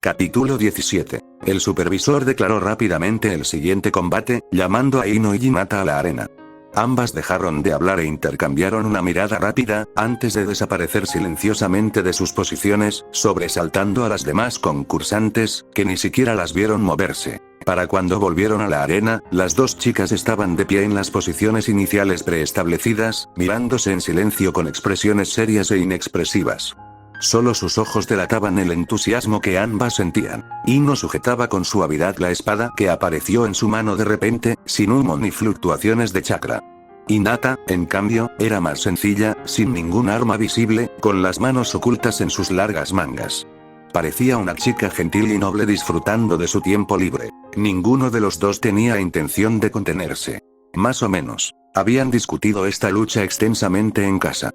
Capítulo 17. El supervisor declaró rápidamente el siguiente combate, llamando a Ino y Hinata a la arena. Ambas dejaron de hablar e intercambiaron una mirada rápida, antes de desaparecer silenciosamente de sus posiciones, sobresaltando a las demás concursantes, que ni siquiera las vieron moverse. Para cuando volvieron a la arena, las dos chicas estaban de pie en las posiciones iniciales preestablecidas, mirándose en silencio con expresiones serias e inexpresivas. Solo sus ojos delataban el entusiasmo que ambas sentían. Ino sujetaba con suavidad la espada que apareció en su mano de repente, sin humo ni fluctuaciones de chakra. Hinata, en cambio, era más sencilla, sin ningún arma visible, con las manos ocultas en sus largas mangas. Parecía una chica gentil y noble disfrutando de su tiempo libre. Ninguno de los dos tenía intención de contenerse. Más o menos. Habían discutido esta lucha extensamente en casa.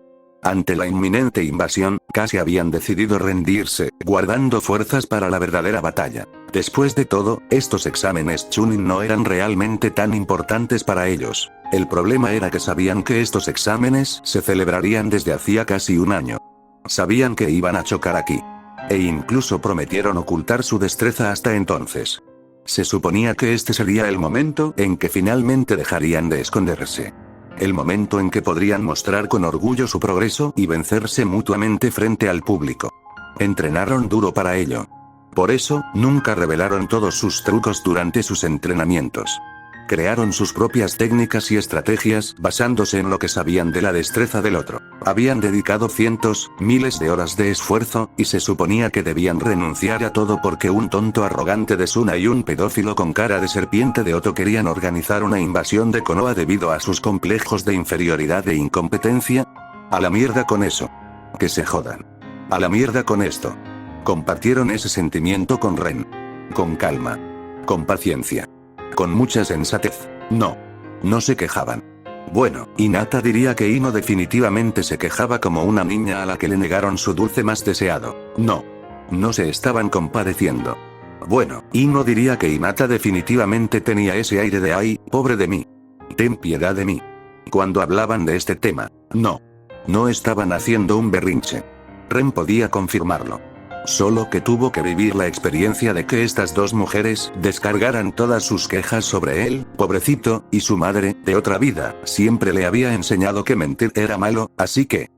Ante la inminente invasión, casi habían decidido rendirse, guardando fuerzas para la verdadera batalla. Después de todo, estos exámenes Chunin no eran realmente tan importantes para ellos. El problema era que sabían que estos exámenes se celebrarían desde hacía casi un año. Sabían que iban a chocar aquí. E incluso prometieron ocultar su destreza hasta entonces. Se suponía que este sería el momento en que finalmente dejarían de esconderse. El momento en que podrían mostrar con orgullo su progreso y vencerse mutuamente frente al público. Entrenaron duro para ello. Por eso, nunca revelaron todos sus trucos durante sus entrenamientos. Crearon sus propias técnicas y estrategias basándose en lo que sabían de la destreza del otro. Habían dedicado cientos, miles de horas de esfuerzo, y se suponía que debían renunciar a todo porque un tonto arrogante de Suna y un pedófilo con cara de serpiente de Oto querían organizar una invasión de Konoha debido a sus complejos de inferioridad e incompetencia. A la mierda con eso. Que se jodan. A la mierda con esto. Compartieron ese sentimiento con Ren. Con calma. Con paciencia. Con mucha sensatez. No se quejaban. Bueno, Hinata diría que Ino definitivamente se quejaba como una niña a la que le negaron su dulce más deseado. No se estaban compadeciendo. Bueno, Ino diría que Hinata definitivamente tenía ese aire de "ay, pobre de mí. Ten piedad de mí". Cuando hablaban de este tema, no estaban haciendo un berrinche. Ren podía confirmarlo. Solo que tuvo que vivir la experiencia de que estas dos mujeres descargaran todas sus quejas sobre él, pobrecito, y su madre, de otra vida, siempre le había enseñado que mentir era malo, así que...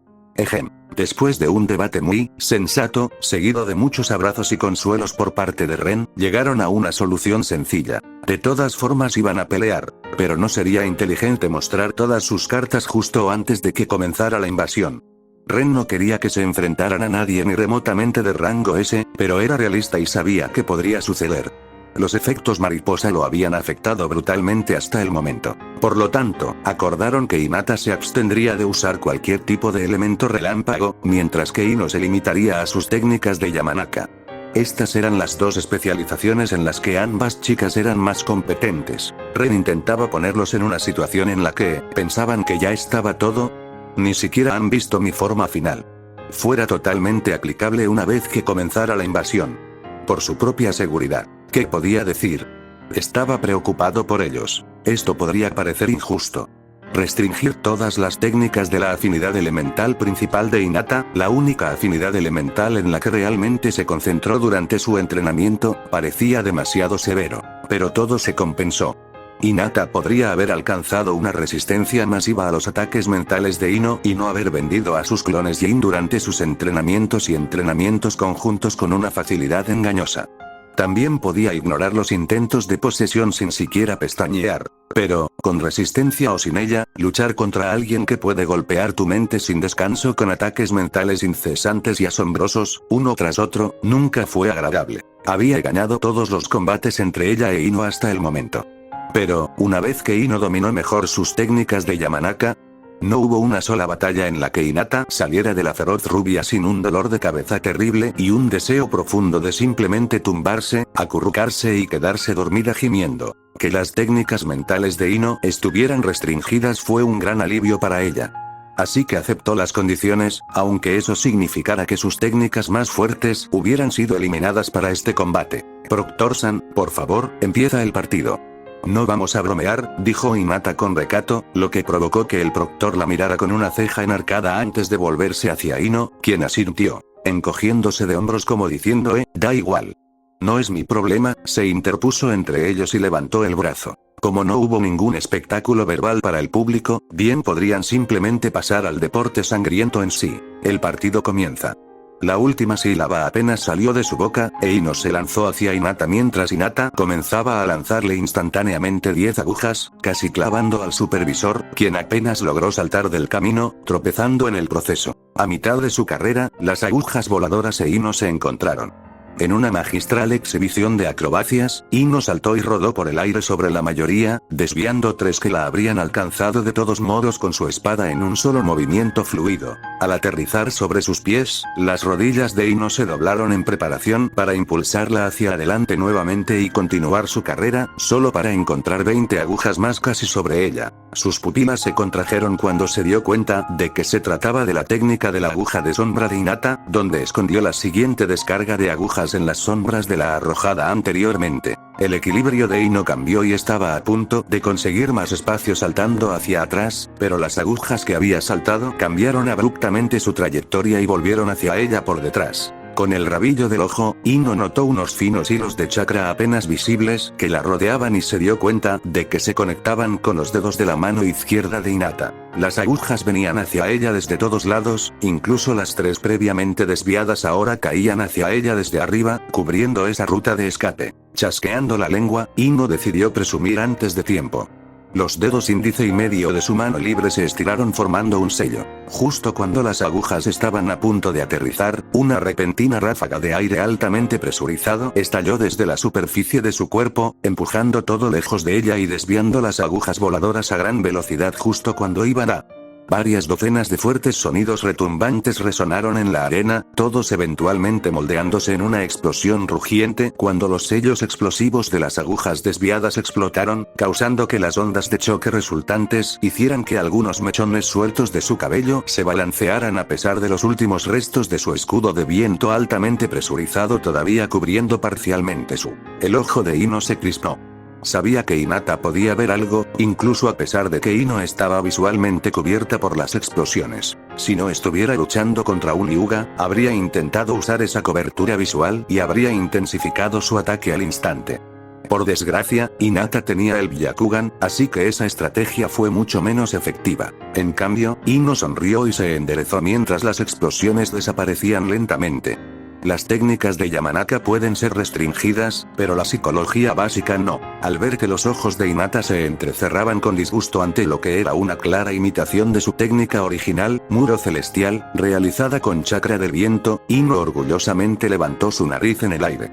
Después de un debate muy sensato, seguido de muchos abrazos y consuelos por parte de Ren, llegaron a una solución sencilla. De todas formas iban a pelear, pero no sería inteligente mostrar todas sus cartas justo antes de que comenzara la invasión. Ren no quería que se enfrentaran a nadie ni remotamente de rango S, pero era realista y sabía que podría suceder. Los efectos mariposa lo habían afectado brutalmente hasta el momento. Por lo tanto, acordaron que Hinata se abstendría de usar cualquier tipo de elemento relámpago, mientras que Ino se limitaría a sus técnicas de Yamanaka. Estas eran las dos especializaciones en las que ambas chicas eran más competentes. Ren intentaba ponerlos en una situación en la que pensaban que ya estaba todo. Ni siquiera han visto mi forma final. Fuera totalmente aplicable una vez que comenzara la invasión. Por su propia seguridad. ¿Qué podía decir? Estaba preocupado por ellos. Esto podría parecer injusto. Restringir todas las técnicas de la afinidad elemental principal de Hinata, la única afinidad elemental en la que realmente se concentró durante su entrenamiento, parecía demasiado severo. Pero todo se compensó. Hinata podría haber alcanzado una resistencia masiva a los ataques mentales de Ino y no haber vendido a sus clones Yin durante sus entrenamientos y entrenamientos conjuntos con una facilidad engañosa. También podía ignorar los intentos de posesión sin siquiera pestañear. Pero, con resistencia o sin ella, luchar contra alguien que puede golpear tu mente sin descanso con ataques mentales incesantes y asombrosos, uno tras otro, nunca fue agradable. Había ganado todos los combates entre ella e Ino hasta el momento. Pero, una vez que Ino dominó mejor sus técnicas de Yamanaka, no hubo una sola batalla en la que Hinata saliera de la feroz rubia sin un dolor de cabeza terrible y un deseo profundo de simplemente tumbarse, acurrucarse y quedarse dormida gimiendo. Que las técnicas mentales de Ino estuvieran restringidas fue un gran alivio para ella. Así que aceptó las condiciones, aunque eso significara que sus técnicas más fuertes hubieran sido eliminadas para este combate. Proctor-san, por favor, empieza el partido. No vamos a bromear, dijo Hinata con recato, lo que provocó que el proctor la mirara con una ceja enarcada antes de volverse hacia Ino, quien asintió, encogiéndose de hombros como diciendo da igual. No es mi problema, se interpuso entre ellos y levantó el brazo. Como no hubo ningún espectáculo verbal para el público, bien podrían simplemente pasar al deporte sangriento en sí. El partido comienza. La última sílaba apenas salió de su boca, e Ino se lanzó hacia Hinata mientras Hinata comenzaba a lanzarle instantáneamente 10 agujas, casi clavando al supervisor, quien apenas logró saltar del camino, tropezando en el proceso. A mitad de su carrera, las agujas voladoras e Ino se encontraron. En una magistral exhibición de acrobacias, Ino saltó y rodó por el aire sobre la mayoría, desviando 3 que la habrían alcanzado de todos modos con su espada en un solo movimiento fluido. Al aterrizar sobre sus pies, las rodillas de Ino se doblaron en preparación para impulsarla hacia adelante nuevamente y continuar su carrera, solo para encontrar 20 agujas más casi sobre ella. Sus pupilas se contrajeron cuando se dio cuenta de que se trataba de la técnica de la aguja de sombra de Hinata, donde escondió la siguiente descarga de agujas en las sombras de la arrojada anteriormente. El equilibrio de Ino cambió y estaba a punto de conseguir más espacio saltando hacia atrás, pero las agujas que había saltado cambiaron abruptamente su trayectoria y volvieron hacia ella por detrás. Con el rabillo del ojo, Ino notó unos finos hilos de chakra apenas visibles que la rodeaban y se dio cuenta de que se conectaban con los dedos de la mano izquierda de Hinata. Las agujas venían hacia ella desde todos lados, incluso las 3 previamente desviadas ahora caían hacia ella desde arriba, cubriendo esa ruta de escape. Chasqueando la lengua, Ino decidió presumir antes de tiempo. Los dedos índice y medio de su mano libre se estiraron formando un sello. Justo cuando las agujas estaban a punto de aterrizar, una repentina ráfaga de aire altamente presurizado estalló desde la superficie de su cuerpo, empujando todo lejos de ella y desviando las agujas voladoras a gran velocidad justo cuando iban a... Varias docenas de fuertes sonidos retumbantes resonaron en la arena, todos eventualmente moldeándose en una explosión rugiente cuando los sellos explosivos de las agujas desviadas explotaron, causando que las ondas de choque resultantes hicieran que algunos mechones sueltos de su cabello se balancearan a pesar de los últimos restos de su escudo de viento altamente presurizado todavía cubriendo parcialmente su... El ojo de Ino se crispó. Sabía que Hinata podía ver algo, incluso a pesar de que Ino estaba visualmente cubierta por las explosiones. Si no estuviera luchando contra un Hyuga, habría intentado usar esa cobertura visual y habría intensificado su ataque al instante. Por desgracia, Hinata tenía el Byakugan, así que esa estrategia fue mucho menos efectiva. En cambio, Ino sonrió y se enderezó mientras las explosiones desaparecían lentamente. Las técnicas de Yamanaka pueden ser restringidas, pero la psicología básica no. Al ver que los ojos de Hinata se entrecerraban con disgusto ante lo que era una clara imitación de su técnica original, Muro Celestial, realizada con chakra del viento, Ino orgullosamente levantó su nariz en el aire.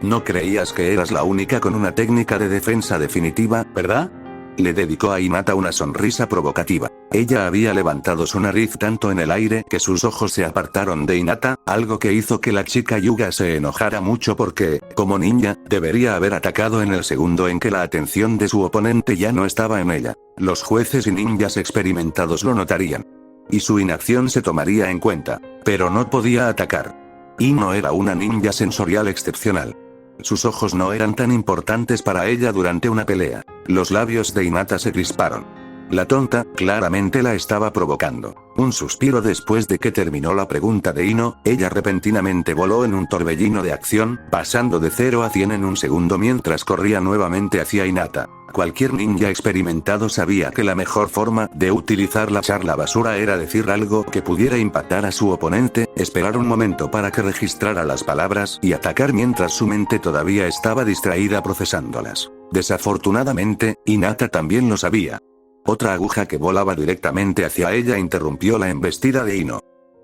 No creías que eras la única con una técnica de defensa definitiva, ¿verdad? Le dedicó a Hinata una sonrisa provocativa. Ella había levantado su nariz tanto en el aire que sus ojos se apartaron de Hinata, algo que hizo que la chica Hyuga se enojara mucho porque, como ninja, debería haber atacado en el segundo en que la atención de su oponente ya no estaba en ella. Los jueces y ninjas experimentados lo notarían. Y su inacción se tomaría en cuenta. Pero no podía atacar. Ino era una ninja sensorial excepcional. Sus ojos no eran tan importantes para ella durante una pelea. Los labios de Hinata se crisparon. La tonta, claramente la estaba provocando. Un suspiro después de que terminó la pregunta de Ino, ella repentinamente voló en un torbellino de acción, pasando de 0 a 100 en un segundo mientras corría nuevamente hacia Hinata. Cualquier ninja experimentado sabía que la mejor forma de utilizar la charla basura era decir algo que pudiera impactar a su oponente, esperar un momento para que registrara las palabras y atacar mientras su mente todavía estaba distraída procesándolas. Desafortunadamente, Hinata también lo sabía. Otra aguja que volaba directamente hacia ella interrumpió la embestida de Ino.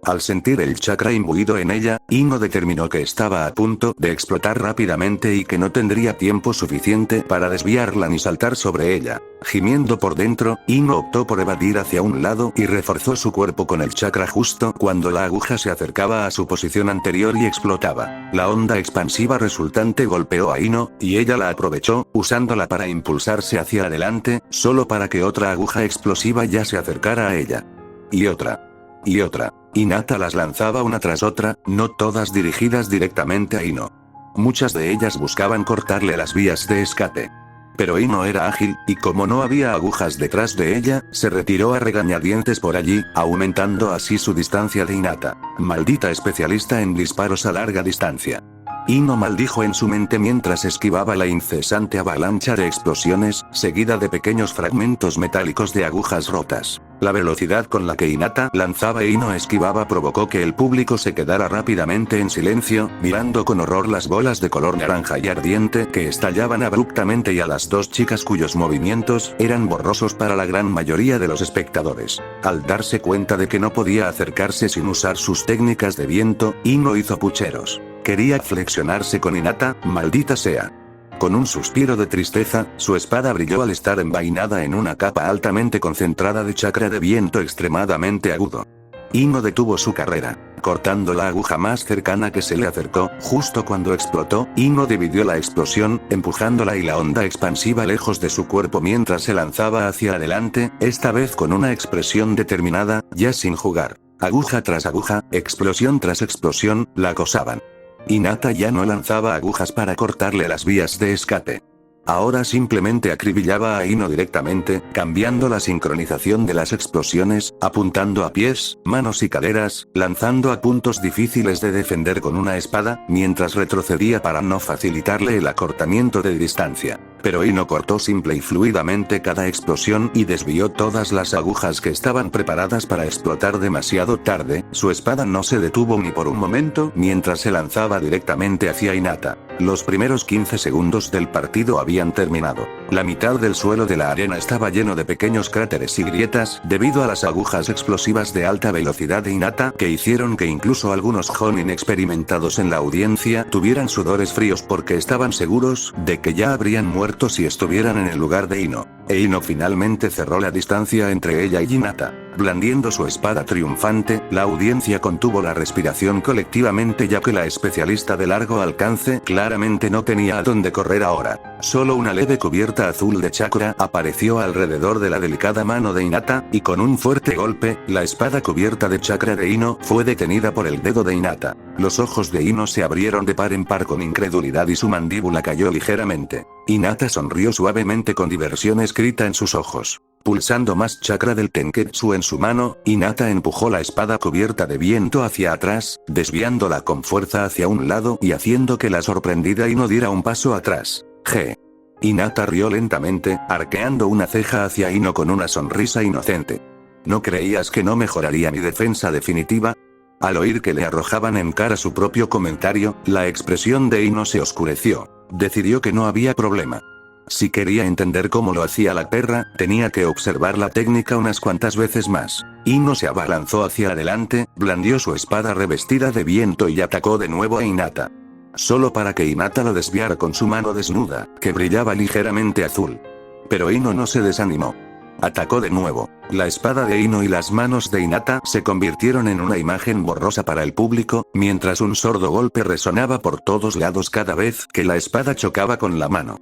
Al sentir el chakra imbuido en ella, Ino determinó que estaba a punto de explotar rápidamente y que no tendría tiempo suficiente para desviarla ni saltar sobre ella. Gimiendo por dentro, Ino optó por evadir hacia un lado y reforzó su cuerpo con el chakra justo cuando la aguja se acercaba a su posición anterior y explotaba. La onda expansiva resultante golpeó a Ino, y ella la aprovechó, usándola para impulsarse hacia adelante, solo para que otra aguja explosiva ya se acercara a ella. Y otra. Y otra. Hinata las lanzaba una tras otra, no todas dirigidas directamente a Ino. Muchas de ellas buscaban cortarle las vías de escape. Pero Ino era ágil, y como no había agujas detrás de ella, se retiró a regañadientes por allí, aumentando así su distancia de Hinata. Maldita especialista en disparos a larga distancia. Ino maldijo en su mente mientras esquivaba la incesante avalancha de explosiones, seguida de pequeños fragmentos metálicos de agujas rotas. La velocidad con la que Hinata lanzaba e Ino esquivaba provocó que el público se quedara rápidamente en silencio, mirando con horror las bolas de color naranja y ardiente que estallaban abruptamente y a las dos chicas cuyos movimientos eran borrosos para la gran mayoría de los espectadores. Al darse cuenta de que no podía acercarse sin usar sus técnicas de viento, Ino hizo pucheros. Quería flexionarse con Hinata, maldita sea. Con un suspiro de tristeza, su espada brilló al estar envainada en una capa altamente concentrada de chakra de viento extremadamente agudo. Ino detuvo su carrera, cortando la aguja más cercana que se le acercó. Justo cuando explotó, Ino dividió la explosión, empujándola y la onda expansiva lejos de su cuerpo mientras se lanzaba hacia adelante, esta vez con una expresión determinada, ya sin jugar. Aguja tras aguja, explosión tras explosión, la acosaban. Hinata ya no lanzaba agujas para cortarle las vías de escape. Ahora simplemente acribillaba a Ino directamente, cambiando la sincronización de las explosiones, apuntando a pies, manos y caderas, lanzando a puntos difíciles de defender con una espada, mientras retrocedía para no facilitarle el acortamiento de distancia. Pero Ino cortó simple y fluidamente cada explosión y desvió todas las agujas que estaban preparadas para explotar demasiado tarde. Su espada no se detuvo ni por un momento mientras se lanzaba directamente hacia Hinata. Los primeros 15 segundos del partido habían terminado. La mitad del suelo de la arena estaba lleno de pequeños cráteres y grietas, debido a las agujas explosivas de alta velocidad de Hinata, que hicieron que incluso algunos Jonin experimentados en la audiencia tuvieran sudores fríos porque estaban seguros de que ya habrían muerto si estuvieran en el lugar de Ino. E Ino finalmente cerró la distancia entre ella y Hinata. Blandiendo su espada triunfante, la audiencia contuvo la respiración colectivamente ya que la especialista de largo alcance claramente no tenía a dónde correr ahora. Solo una leve cubierta azul de chakra apareció alrededor de la delicada mano de Hinata, y con un fuerte golpe, la espada cubierta de chakra de Ino fue detenida por el dedo de Hinata. Los ojos de Ino se abrieron de par en par con incredulidad y su mandíbula cayó ligeramente. Hinata sonrió suavemente con diversión escrita en sus ojos. Pulsando más chakra del Tenketsu en su mano, Hinata empujó la espada cubierta de viento hacia atrás, desviándola con fuerza hacia un lado y haciendo que la sorprendida Ino diera un paso atrás. Hinata rió lentamente, arqueando una ceja hacia Ino con una sonrisa inocente. ¿No creías que no mejoraría mi defensa definitiva? Al oír que le arrojaban en cara su propio comentario, la expresión de Ino se oscureció. Decidió que no había problema. Si quería entender cómo lo hacía la perra, tenía que observar la técnica unas cuantas veces más. Ino se abalanzó hacia adelante, blandió su espada revestida de viento y atacó de nuevo a Hinata. Solo para que Hinata lo desviara con su mano desnuda, que brillaba ligeramente azul. Pero Ino no se desanimó. Atacó de nuevo. La espada de Ino y las manos de Hinata se convirtieron en una imagen borrosa para el público, mientras un sordo golpe resonaba por todos lados cada vez que la espada chocaba con la mano.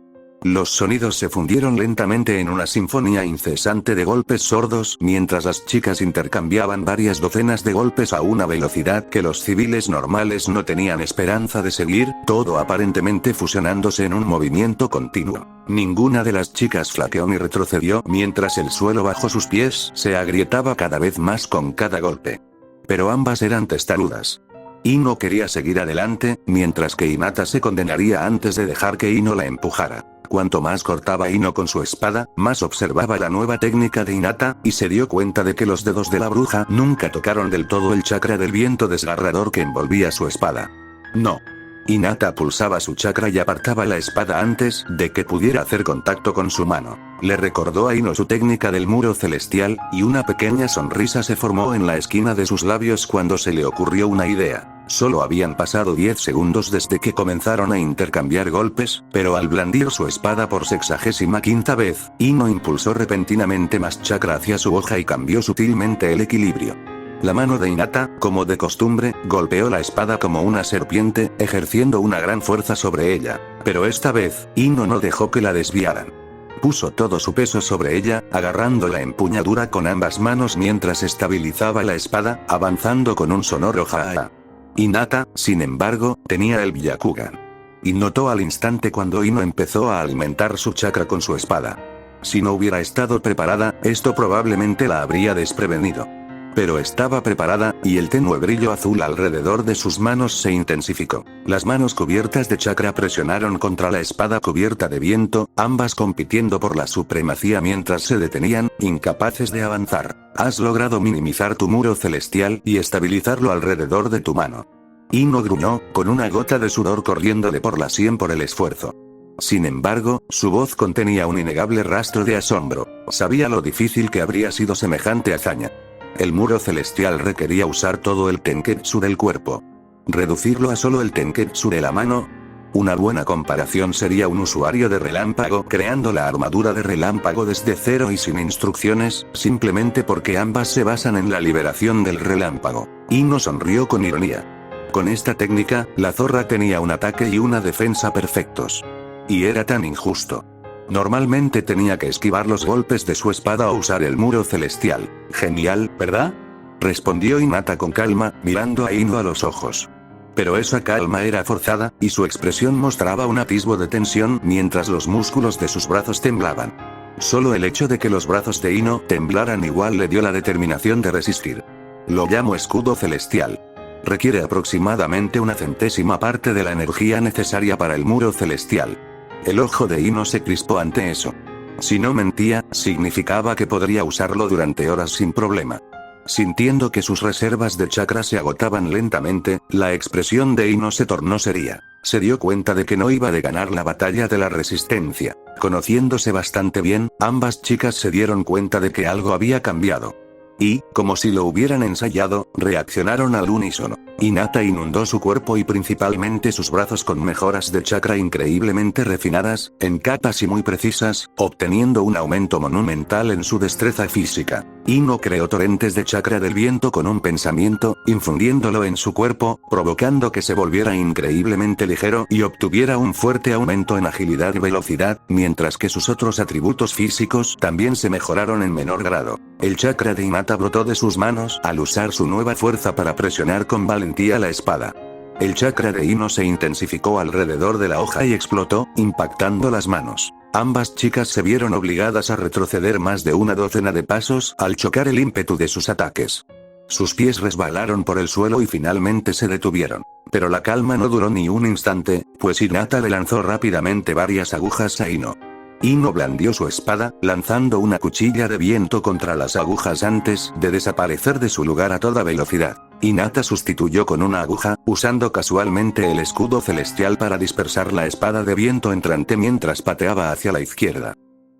Los sonidos se fundieron lentamente en una sinfonía incesante de golpes sordos, mientras las chicas intercambiaban varias docenas de golpes a una velocidad que los civiles normales no tenían esperanza de seguir, todo aparentemente fusionándose en un movimiento continuo. Ninguna de las chicas flaqueó ni retrocedió mientras el suelo bajo sus pies se agrietaba cada vez más con cada golpe. Pero ambas eran testarudas. Ino quería seguir adelante, mientras que Hinata se condenaría antes de dejar que Ino la empujara. Cuanto más cortaba Ino con su espada, más observaba la nueva técnica de Hinata, y se dio cuenta de que los dedos de la bruja nunca tocaron del todo el chakra del viento desgarrador que envolvía su espada. No. Hinata pulsaba su chakra y apartaba la espada antes de que pudiera hacer contacto con su mano. Le recordó a Ino su técnica del muro celestial, y una pequeña sonrisa se formó en la esquina de sus labios cuando se le ocurrió una idea. Solo habían pasado 10 segundos desde que comenzaron a intercambiar golpes, pero al blandir su espada por 65ª vez, Ino impulsó repentinamente más chakra hacia su hoja y cambió sutilmente el equilibrio. La mano de Hinata, como de costumbre, golpeó la espada como una serpiente, ejerciendo una gran fuerza sobre ella. Pero esta vez, Ino no dejó que la desviaran. Puso todo su peso sobre ella, agarrando la empuñadura con ambas manos mientras estabilizaba la espada, avanzando con un sonoro ja-a. Hinata, sin embargo, tenía el Byakugan. Y notó al instante cuando Ino empezó a alimentar su chakra con su espada. Si no hubiera estado preparada, esto probablemente la habría desprevenido. Pero estaba preparada, y el tenue brillo azul alrededor de sus manos se intensificó. Las manos cubiertas de chakra presionaron contra la espada cubierta de viento, ambas compitiendo por la supremacía mientras se detenían, incapaces de avanzar. Has logrado minimizar tu muro celestial y estabilizarlo alrededor de tu mano. Ino gruñó, con una gota de sudor corriéndole por la sien por el esfuerzo. Sin embargo, su voz contenía un innegable rastro de asombro. Sabía lo difícil que habría sido semejante hazaña. El muro celestial requería usar todo el tenketsu del cuerpo. ¿Reducirlo a solo el tenketsu de la mano? Una buena comparación sería un usuario de relámpago creando la armadura de relámpago desde cero y sin instrucciones, simplemente porque ambas se basan en la liberación del relámpago. Ino sonrió con ironía. Con esta técnica, la zorra tenía un ataque y una defensa perfectos. Y era tan injusto. Normalmente tenía que esquivar los golpes de su espada o usar el muro celestial. Genial, ¿verdad? Respondió Hinata con calma, mirando a Ino a los ojos. Pero esa calma era forzada, y su expresión mostraba un atisbo de tensión mientras los músculos de sus brazos temblaban. Solo el hecho de que los brazos de Ino temblaran igual le dio la determinación de resistir. Lo llamo escudo celestial. Requiere aproximadamente una centésima parte de la energía necesaria para el muro celestial. El ojo de Ino se crispó ante eso. Si no mentía, significaba que podría usarlo durante horas sin problema. Sintiendo que sus reservas de chakra se agotaban lentamente, la expresión de Ino se tornó seria. Se dio cuenta de que no iba de ganar la batalla de la resistencia. Conociéndose bastante bien, ambas chicas se dieron cuenta de que algo había cambiado. Y, como si lo hubieran ensayado, reaccionaron al unísono. Hinata inundó su cuerpo y principalmente sus brazos con mejoras de chakra increíblemente refinadas, en capas y muy precisas, obteniendo un aumento monumental en su destreza física. Ino creó torrentes de chakra del viento con un pensamiento, infundiéndolo en su cuerpo, provocando que se volviera increíblemente ligero y obtuviera un fuerte aumento en agilidad y velocidad, mientras que sus otros atributos físicos también se mejoraron en menor grado. El chakra de Hinata brotó de sus manos al usar su nueva fuerza para presionar con valentía la espada. El chakra de Ino se intensificó alrededor de la hoja y explotó, impactando las manos. Ambas chicas se vieron obligadas a retroceder más de una docena de pasos al chocar el ímpetu de sus ataques. Sus pies resbalaron por el suelo y finalmente se detuvieron. Pero la calma no duró ni un instante, pues Hinata le lanzó rápidamente varias agujas a Ino. Ino blandió su espada, lanzando una cuchilla de viento contra las agujas antes de desaparecer de su lugar a toda velocidad. Hinata sustituyó con una aguja, usando casualmente el escudo celestial para dispersar la espada de viento entrante mientras pateaba hacia la izquierda.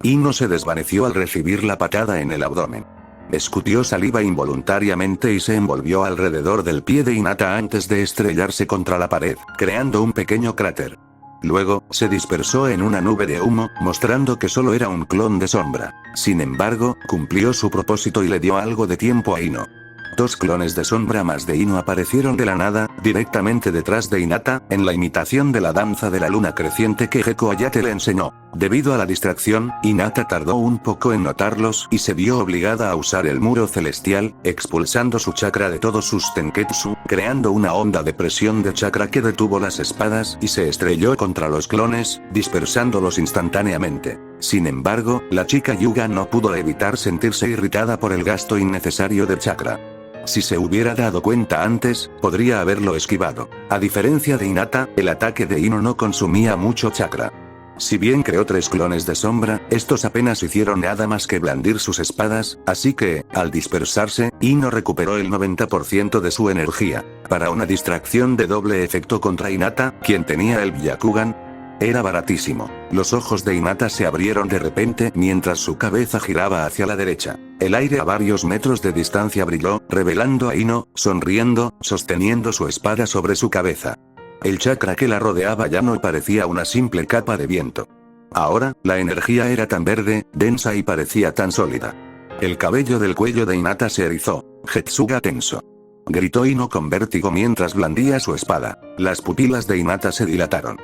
Ino se desvaneció al recibir la patada en el abdomen. Escutió saliva involuntariamente y se envolvió alrededor del pie de Hinata antes de estrellarse contra la pared, creando un pequeño cráter. Luego, se dispersó en una nube de humo, mostrando que solo era un clon de sombra. Sin embargo, cumplió su propósito y le dio algo de tiempo a Ino. Dos clones de sombra más de Ino aparecieron de la nada, directamente detrás de Hinata, en la imitación de la danza de la luna creciente que Gekko Hayate le enseñó. Debido a la distracción, Hinata tardó un poco en notarlos y se vio obligada a usar el muro celestial, expulsando su chakra de todos sus tenketsu, creando una onda de presión de chakra que detuvo las espadas y se estrelló contra los clones, dispersándolos instantáneamente. Sin embargo, la chica Yuga no pudo evitar sentirse irritada por el gasto innecesario de chakra. Si se hubiera dado cuenta antes, podría haberlo esquivado. A diferencia de Hinata, el ataque de Ino no consumía mucho chakra. Si bien creó 3 clones de sombra, estos apenas hicieron nada más que blandir sus espadas, así que, al dispersarse, Ino recuperó el 90% de su energía. Para una distracción de doble efecto contra Hinata, quien tenía el Byakugan, era baratísimo. Los ojos de Hinata se abrieron de repente mientras su cabeza giraba hacia la derecha. El aire a varios metros de distancia brilló, revelando a Ino, sonriendo, sosteniendo su espada sobre su cabeza. El chakra que la rodeaba ya no parecía una simple capa de viento. Ahora, la energía era tan verde, densa y parecía tan sólida. El cabello del cuello de Hinata se erizó. Getsuga tenso. Gritó Ino con vértigo mientras blandía su espada. Las pupilas de Hinata se dilataron.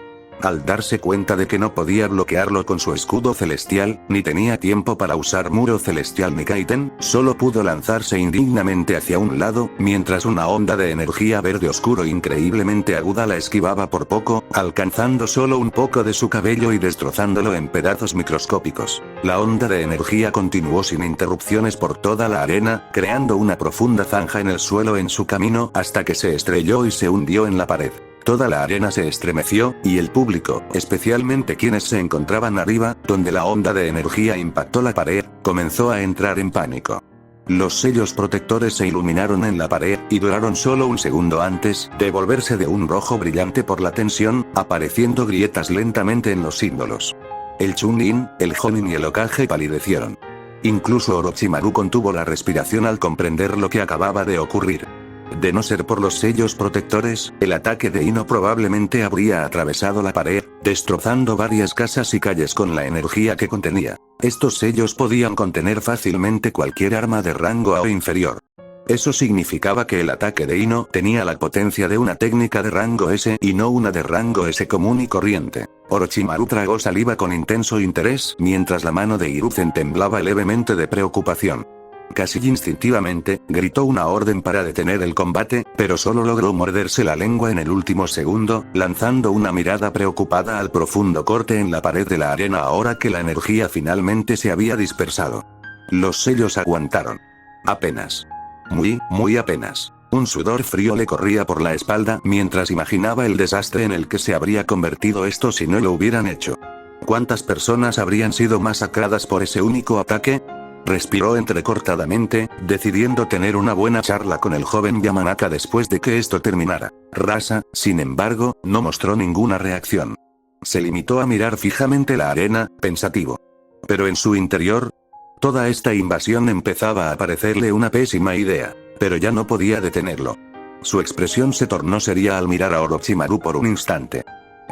Al darse cuenta de que no podía bloquearlo con su escudo celestial, ni tenía tiempo para usar muro celestial ni Kaiten, solo pudo lanzarse indignamente hacia un lado, mientras una onda de energía verde oscuro increíblemente aguda la esquivaba por poco, alcanzando solo un poco de su cabello y destrozándolo en pedazos microscópicos. La onda de energía continuó sin interrupciones por toda la arena, creando una profunda zanja en el suelo en su camino hasta que se estrelló y se hundió en la pared. Toda la arena se estremeció, y el público, especialmente quienes se encontraban arriba, donde la onda de energía impactó la pared, comenzó a entrar en pánico. Los sellos protectores se iluminaron en la pared, y duraron solo un segundo antes de volverse de un rojo brillante por la tensión, apareciendo grietas lentamente en los símbolos. El Chunin, el Jonin y el Hokage palidecieron. Incluso Orochimaru contuvo la respiración al comprender lo que acababa de ocurrir. De no ser por los sellos protectores, el ataque de Ino probablemente habría atravesado la pared, destrozando varias casas y calles con la energía que contenía. Estos sellos podían contener fácilmente cualquier arma de rango A o inferior. Eso significaba que el ataque de Ino tenía la potencia de una técnica de rango S y no una de rango S común y corriente. Orochimaru tragó saliva con intenso interés mientras la mano de Hiruzen temblaba levemente de preocupación. Casi instintivamente, gritó una orden para detener el combate, pero solo logró morderse la lengua en el último segundo, lanzando una mirada preocupada al profundo corte en la pared de la arena ahora que la energía finalmente se había dispersado. Los sellos aguantaron. Apenas. Muy apenas. Un sudor frío le corría por la espalda mientras imaginaba el desastre en el que se habría convertido esto si no lo hubieran hecho. ¿Cuántas personas habrían sido masacradas por ese único ataque? Respiró entrecortadamente, decidiendo tener una buena charla con el joven Yamanaka después de que esto terminara. Rasa, sin embargo, no mostró ninguna reacción. Se limitó a mirar fijamente la arena, pensativo. Pero en su interior, toda esta invasión empezaba a parecerle una pésima idea, pero ya no podía detenerlo. Su expresión se tornó seria al mirar a Orochimaru por un instante.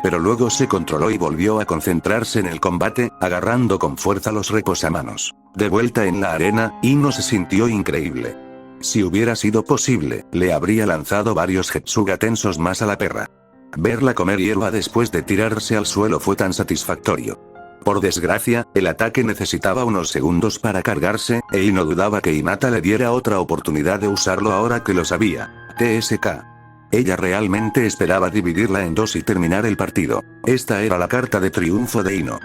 Pero luego se controló y volvió a concentrarse en el combate, agarrando con fuerza los reposamanos. De vuelta en la arena, Ino se sintió increíble. Si hubiera sido posible, le habría lanzado varios Getsuga tensos más a la perra. Verla comer hierba después de tirarse al suelo fue tan satisfactorio. Por desgracia, el ataque necesitaba unos segundos para cargarse, e Ino dudaba que Hinata le diera otra oportunidad de usarlo ahora que lo sabía. TSK. Ella realmente esperaba dividirla en dos y terminar el partido. Esta era la carta de triunfo de Ino.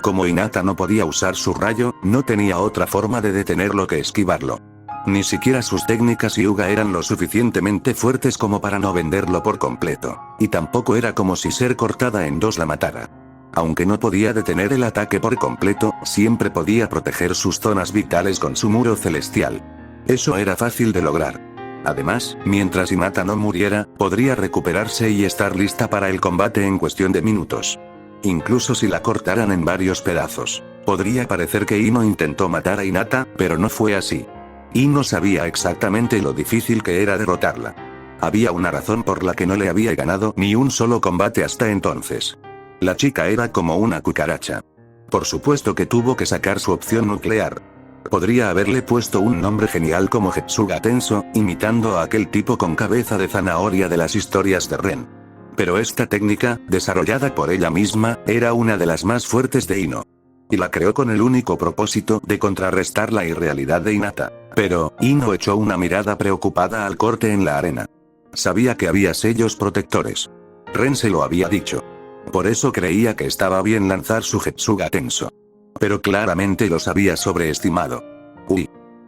Como Hinata no podía usar su rayo, no tenía otra forma de detenerlo que esquivarlo. Ni siquiera sus técnicas Hyuga eran lo suficientemente fuertes como para no venderlo por completo. Y tampoco era como si ser cortada en dos la matara. Aunque no podía detener el ataque por completo, siempre podía proteger sus zonas vitales con su muro celestial. Eso era fácil de lograr. Además, mientras Hinata no muriera, podría recuperarse y estar lista para el combate en cuestión de minutos. Incluso si la cortaran en varios pedazos. Podría parecer que Ino intentó matar a Hinata, pero no fue así. Ino sabía exactamente lo difícil que era derrotarla. Había una razón por la que no le había ganado ni un solo combate hasta entonces. La chica era como una cucaracha. Por supuesto que tuvo que sacar su opción nuclear. Podría haberle puesto un nombre genial como Getsuga Tenso, imitando a aquel tipo con cabeza de zanahoria de las historias de Ren. Pero esta técnica, desarrollada por ella misma, era una de las más fuertes de Ino. Y la creó con el único propósito de contrarrestar la irrealidad de Hinata. Pero, Ino echó una mirada preocupada al corte en la arena. Sabía que había sellos protectores. Ren se lo había dicho. Por eso creía que estaba bien lanzar su Getsuga Tenso. Pero claramente los había sobreestimado.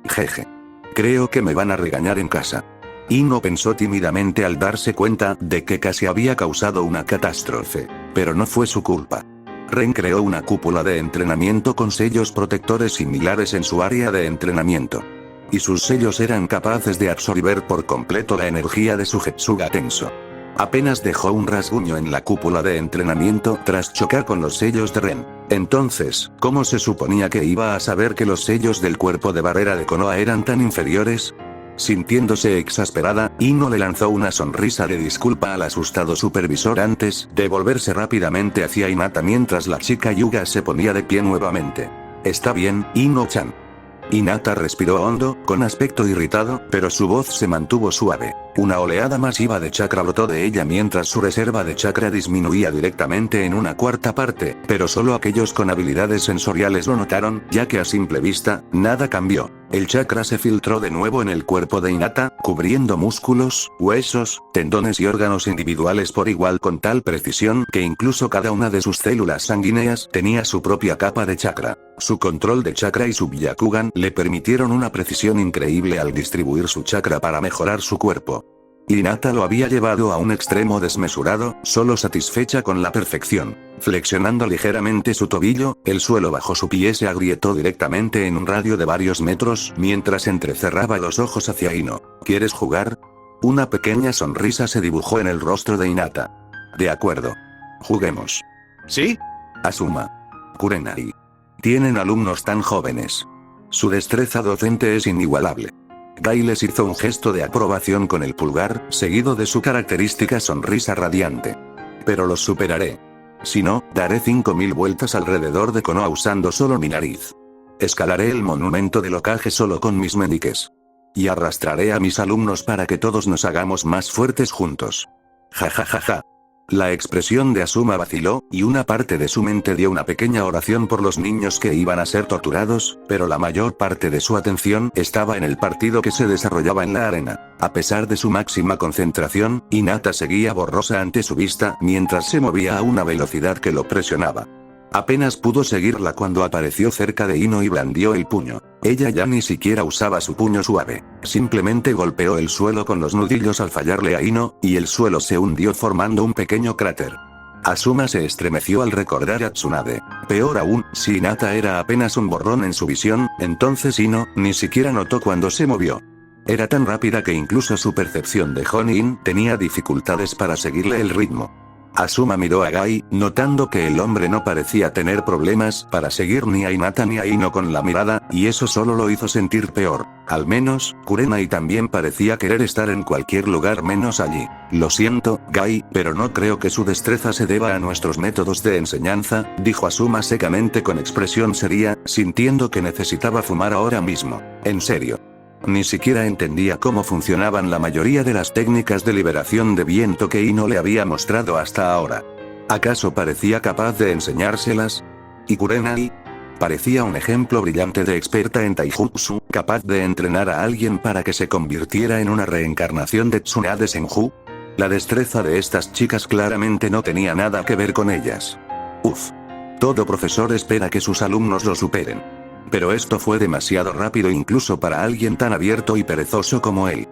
Jeje. Creo que me van a regañar en casa. Ino pensó tímidamente al darse cuenta de que casi había causado una catástrofe. Pero no fue su culpa. Ren creó una cúpula de entrenamiento con sellos protectores similares en su área de entrenamiento. Y sus sellos eran capaces de absorber por completo la energía de su Getsuga Tenso. Apenas dejó un rasguño en la cúpula de entrenamiento tras chocar con los sellos de Ren. Entonces, ¿cómo se suponía que iba a saber que los sellos del cuerpo de barrera de Konoha eran tan inferiores? Sintiéndose exasperada, Ino le lanzó una sonrisa de disculpa al asustado supervisor antes de volverse rápidamente hacia Hinata mientras la chica Hyuga se ponía de pie nuevamente. Está bien, Ino-chan. Hinata respiró hondo, con aspecto irritado, pero su voz se mantuvo suave. Una oleada masiva de chakra brotó de ella mientras su reserva de chakra disminuía directamente en una cuarta parte, pero solo aquellos con habilidades sensoriales lo notaron, ya que a simple vista, nada cambió. El chakra se filtró de nuevo en el cuerpo de Hinata, cubriendo músculos, huesos, tendones y órganos individuales por igual con tal precisión que incluso cada una de sus células sanguíneas tenía su propia capa de chakra. Su control de chakra y su Byakugan le permitieron una precisión increíble al distribuir su chakra para mejorar su cuerpo. Hinata lo había llevado a un extremo desmesurado, solo satisfecha con la perfección. Flexionando ligeramente su tobillo, el suelo bajo su pie se agrietó directamente en un radio de varios metros, mientras entrecerraba los ojos hacia Ino. ¿Quieres jugar? Una pequeña sonrisa se dibujó en el rostro de Hinata. De acuerdo. Juguemos. ¿Sí? Asuma. Kurenai. Tienen alumnos tan jóvenes. Su destreza docente es inigualable. Gai les hizo un gesto de aprobación con el pulgar, seguido de su característica sonrisa radiante. Pero los superaré. Si no, daré 5000 vueltas alrededor de Konoha usando solo mi nariz. Escalaré el monumento del Hokage solo con mis meñiques. Y arrastraré a mis alumnos para que todos nos hagamos más fuertes juntos. Ja ja ja ja. La expresión de Asuma vaciló, y una parte de su mente dio una pequeña oración por los niños que iban a ser torturados, pero la mayor parte de su atención estaba en el partido que se desarrollaba en la arena. A pesar de su máxima concentración, Hinata seguía borrosa ante su vista mientras se movía a una velocidad que lo presionaba. Apenas pudo seguirla cuando apareció cerca de Ino y blandió el puño. Ella ya ni siquiera usaba su puño suave. Simplemente golpeó el suelo con los nudillos al fallarle a Ino, y el suelo se hundió formando un pequeño cráter. Asuma se estremeció al recordar a Tsunade. Peor aún, si Hinata era apenas un borrón en su visión, entonces Ino ni siquiera notó cuando se movió. Era tan rápida que incluso su percepción de Jonin tenía dificultades para seguirle el ritmo. Asuma miró a Gai, notando que el hombre no parecía tener problemas para seguir ni a Hinata ni a Ino con la mirada, y eso solo lo hizo sentir peor. Al menos, Kurenai también parecía querer estar en cualquier lugar menos allí. Lo siento, Gai, pero no creo que su destreza se deba a nuestros métodos de enseñanza, dijo Asuma secamente con expresión seria, sintiendo que necesitaba fumar ahora mismo. En serio. Ni siquiera entendía cómo funcionaban la mayoría de las técnicas de liberación de viento que Ino le había mostrado hasta ahora. ¿Acaso parecía capaz de enseñárselas? ¿Y Kurenai? Parecía un ejemplo brillante de experta en taijutsu, capaz de entrenar a alguien para que se convirtiera en una reencarnación de Tsunade Senju. La destreza de estas chicas claramente no tenía nada que ver con ellas. Uf. Todo profesor espera que sus alumnos lo superen. Pero esto fue demasiado rápido incluso para alguien tan abierto y perezoso como él.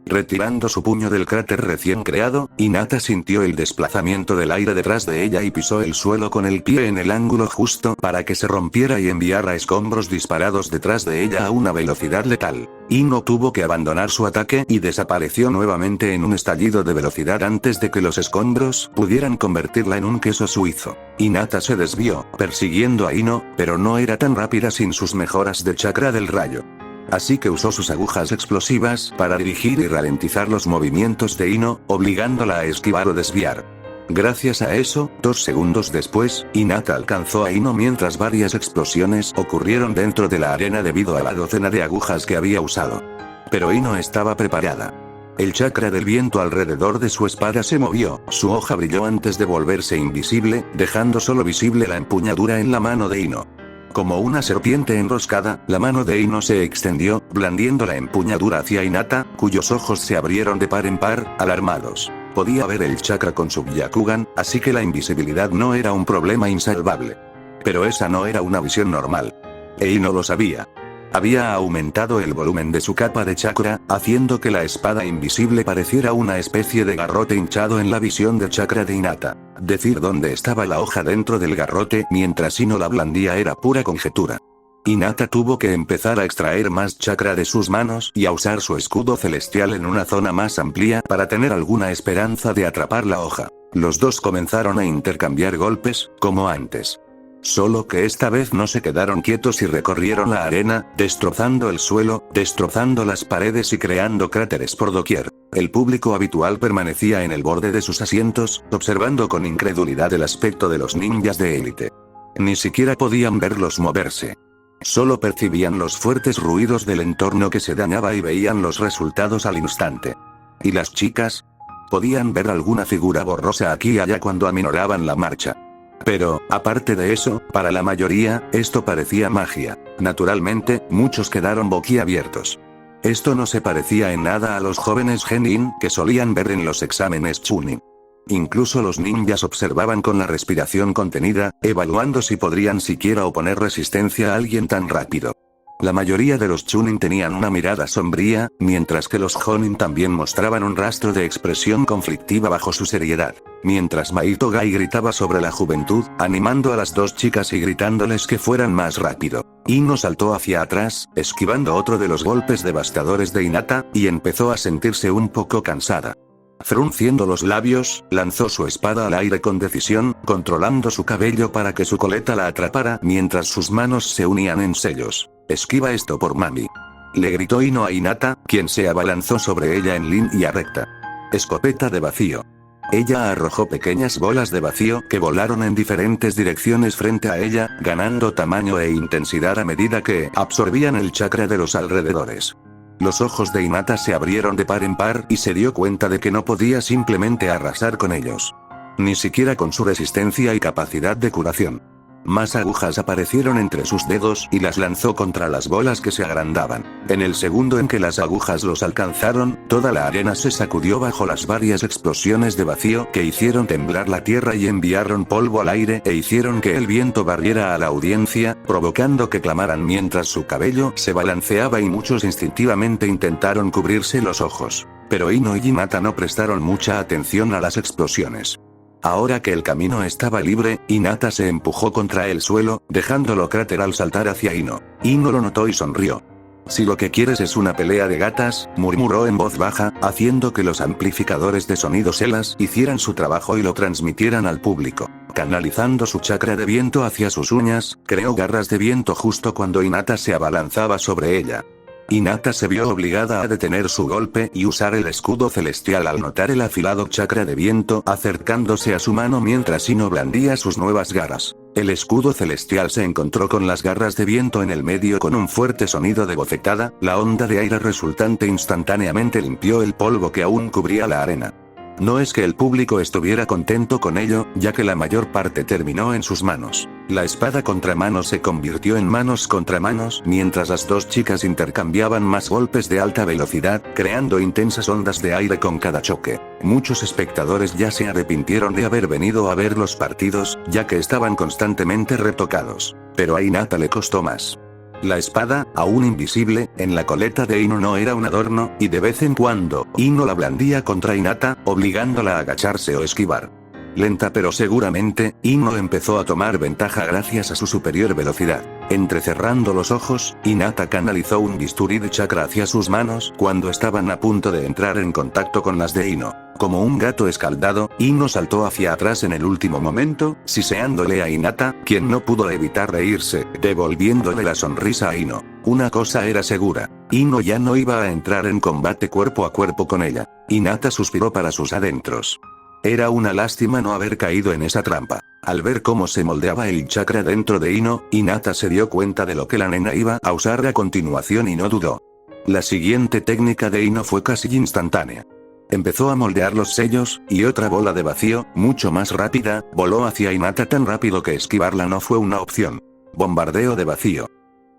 Retirando su puño del cráter recién creado, Hinata sintió el desplazamiento del aire detrás de ella y pisó el suelo con el pie en el ángulo justo para que se rompiera y enviara escombros disparados detrás de ella a una velocidad letal. Ino tuvo que abandonar su ataque y desapareció nuevamente en un estallido de velocidad antes de que los escombros pudieran convertirla en un queso suizo. Hinata se desvió, persiguiendo a Ino, pero no era tan rápida sin sus mejoras de chakra del rayo. Así que usó sus agujas explosivas para dirigir y ralentizar los movimientos de Ino, obligándola a esquivar o desviar. Gracias a eso, 2 segundos después, Hinata alcanzó a Ino mientras varias explosiones ocurrieron dentro de la arena debido a la docena de agujas que había usado. Pero Ino estaba preparada. El chakra del viento alrededor de su espada se movió, su hoja brilló antes de volverse invisible, dejando solo visible la empuñadura en la mano de Ino. Como una serpiente enroscada, la mano de Ino se extendió, blandiendo la empuñadura hacia Hinata, cuyos ojos se abrieron de par en par, alarmados. Podía ver el chakra con su Byakugan, así que la invisibilidad no era un problema insalvable. Pero esa no era una visión normal. E Ino lo sabía. Había aumentado el volumen de su capa de chakra, haciendo que la espada invisible pareciera una especie de garrote hinchado en la visión de chakra de Hinata. Decir dónde estaba la hoja dentro del garrote mientras Ino la blandía era pura conjetura. Hinata tuvo que empezar a extraer más chakra de sus manos y a usar su escudo celestial en una zona más amplia para tener alguna esperanza de atrapar la hoja. Los dos comenzaron a intercambiar golpes, como antes. Solo que esta vez no se quedaron quietos y recorrieron la arena, destrozando el suelo, destrozando las paredes y creando cráteres por doquier. El público habitual permanecía en el borde de sus asientos, observando con incredulidad el aspecto de los ninjas de élite. Ni siquiera podían verlos moverse. Solo percibían los fuertes ruidos del entorno que se dañaba y veían los resultados al instante. ¿Y las chicas? Podían ver alguna figura borrosa aquí y allá cuando aminoraban la marcha. Pero, aparte de eso, para la mayoría, esto parecía magia. Naturalmente, muchos quedaron boquiabiertos. Esto no se parecía en nada a los jóvenes genin que solían ver en los exámenes Chunin. Incluso los ninjas observaban con la respiración contenida, evaluando si podrían siquiera oponer resistencia a alguien tan rápido. La mayoría de los Chunin tenían una mirada sombría, mientras que los Jonin también mostraban un rastro de expresión conflictiva bajo su seriedad. Mientras Maito Gai gritaba sobre la juventud, animando a las dos chicas y gritándoles que fueran más rápido. Ino saltó hacia atrás, esquivando otro de los golpes devastadores de Hinata, y empezó a sentirse un poco cansada. Frunciendo los labios, lanzó su espada al aire con decisión, controlando su cabello para que su coleta la atrapara mientras sus manos se unían en sellos. «Esquiva esto por mami», le gritó Ino a Hinata, quien se abalanzó sobre ella en línea recta. Escopeta de vacío. Ella arrojó pequeñas bolas de vacío que volaron en diferentes direcciones frente a ella, ganando tamaño e intensidad a medida que absorbían el chakra de los alrededores. Los ojos de Hinata se abrieron de par en par y se dio cuenta de que no podía simplemente arrasar con ellos. Ni siquiera con su resistencia y capacidad de curación. Más agujas aparecieron entre sus dedos y las lanzó contra las bolas que se agrandaban. En el segundo en que las agujas los alcanzaron, toda la arena se sacudió bajo las varias explosiones de vacío que hicieron temblar la tierra y enviaron polvo al aire e hicieron que el viento barriera a la audiencia, provocando que clamaran mientras su cabello se balanceaba y muchos instintivamente intentaron cubrirse los ojos. Pero Ino y Hinata no prestaron mucha atención a las explosiones. Ahora que el camino estaba libre, Hinata se empujó contra el suelo, dejándolo cráter al saltar hacia Ino. Ino lo notó y sonrió. «Si lo que quieres es una pelea de gatas», murmuró en voz baja, haciendo que los amplificadores de sonido Selas hicieran su trabajo y lo transmitieran al público. Canalizando su chakra de viento hacia sus uñas, creó garras de viento justo cuando Hinata se abalanzaba sobre ella. Hinata se vio obligada a detener su golpe y usar el escudo celestial al notar el afilado chakra de viento acercándose a su mano mientras Ino blandía sus nuevas garras. El escudo celestial se encontró con las garras de viento en el medio con un fuerte sonido de bofetada, la onda de aire resultante instantáneamente limpió el polvo que aún cubría la arena. No es que el público estuviera contento con ello, ya que la mayor parte terminó en sus manos. La espada contra manos se convirtió en manos contra manos mientras las dos chicas intercambiaban más golpes de alta velocidad, creando intensas ondas de aire con cada choque. Muchos espectadores ya se arrepintieron de haber venido a ver los partidos, ya que estaban constantemente retocados. Pero a Hinata le costó más. La espada, aún invisible, en la coleta de Ino no era un adorno, y de vez en cuando, Ino la blandía contra Hinata, obligándola a agacharse o esquivar. Lenta pero seguramente, Ino empezó a tomar ventaja gracias a su superior velocidad. Entrecerrando los ojos, Hinata canalizó un bisturí de chakra hacia sus manos cuando estaban a punto de entrar en contacto con las de Ino. Como un gato escaldado, Ino saltó hacia atrás en el último momento, siseándole a Hinata, quien no pudo evitar reírse, devolviéndole la sonrisa a Ino. Una cosa era segura. Ino ya no iba a entrar en combate cuerpo a cuerpo con ella. Hinata suspiró para sus adentros. Era una lástima no haber caído en esa trampa. Al ver cómo se moldeaba el chakra dentro de Ino, Hinata se dio cuenta de lo que la nena iba a usar a continuación y no dudó. La siguiente técnica de Ino fue casi instantánea. Empezó a moldear los sellos, y otra bola de vacío, mucho más rápida, voló hacia Hinata tan rápido que esquivarla no fue una opción. Bombardeo de vacío.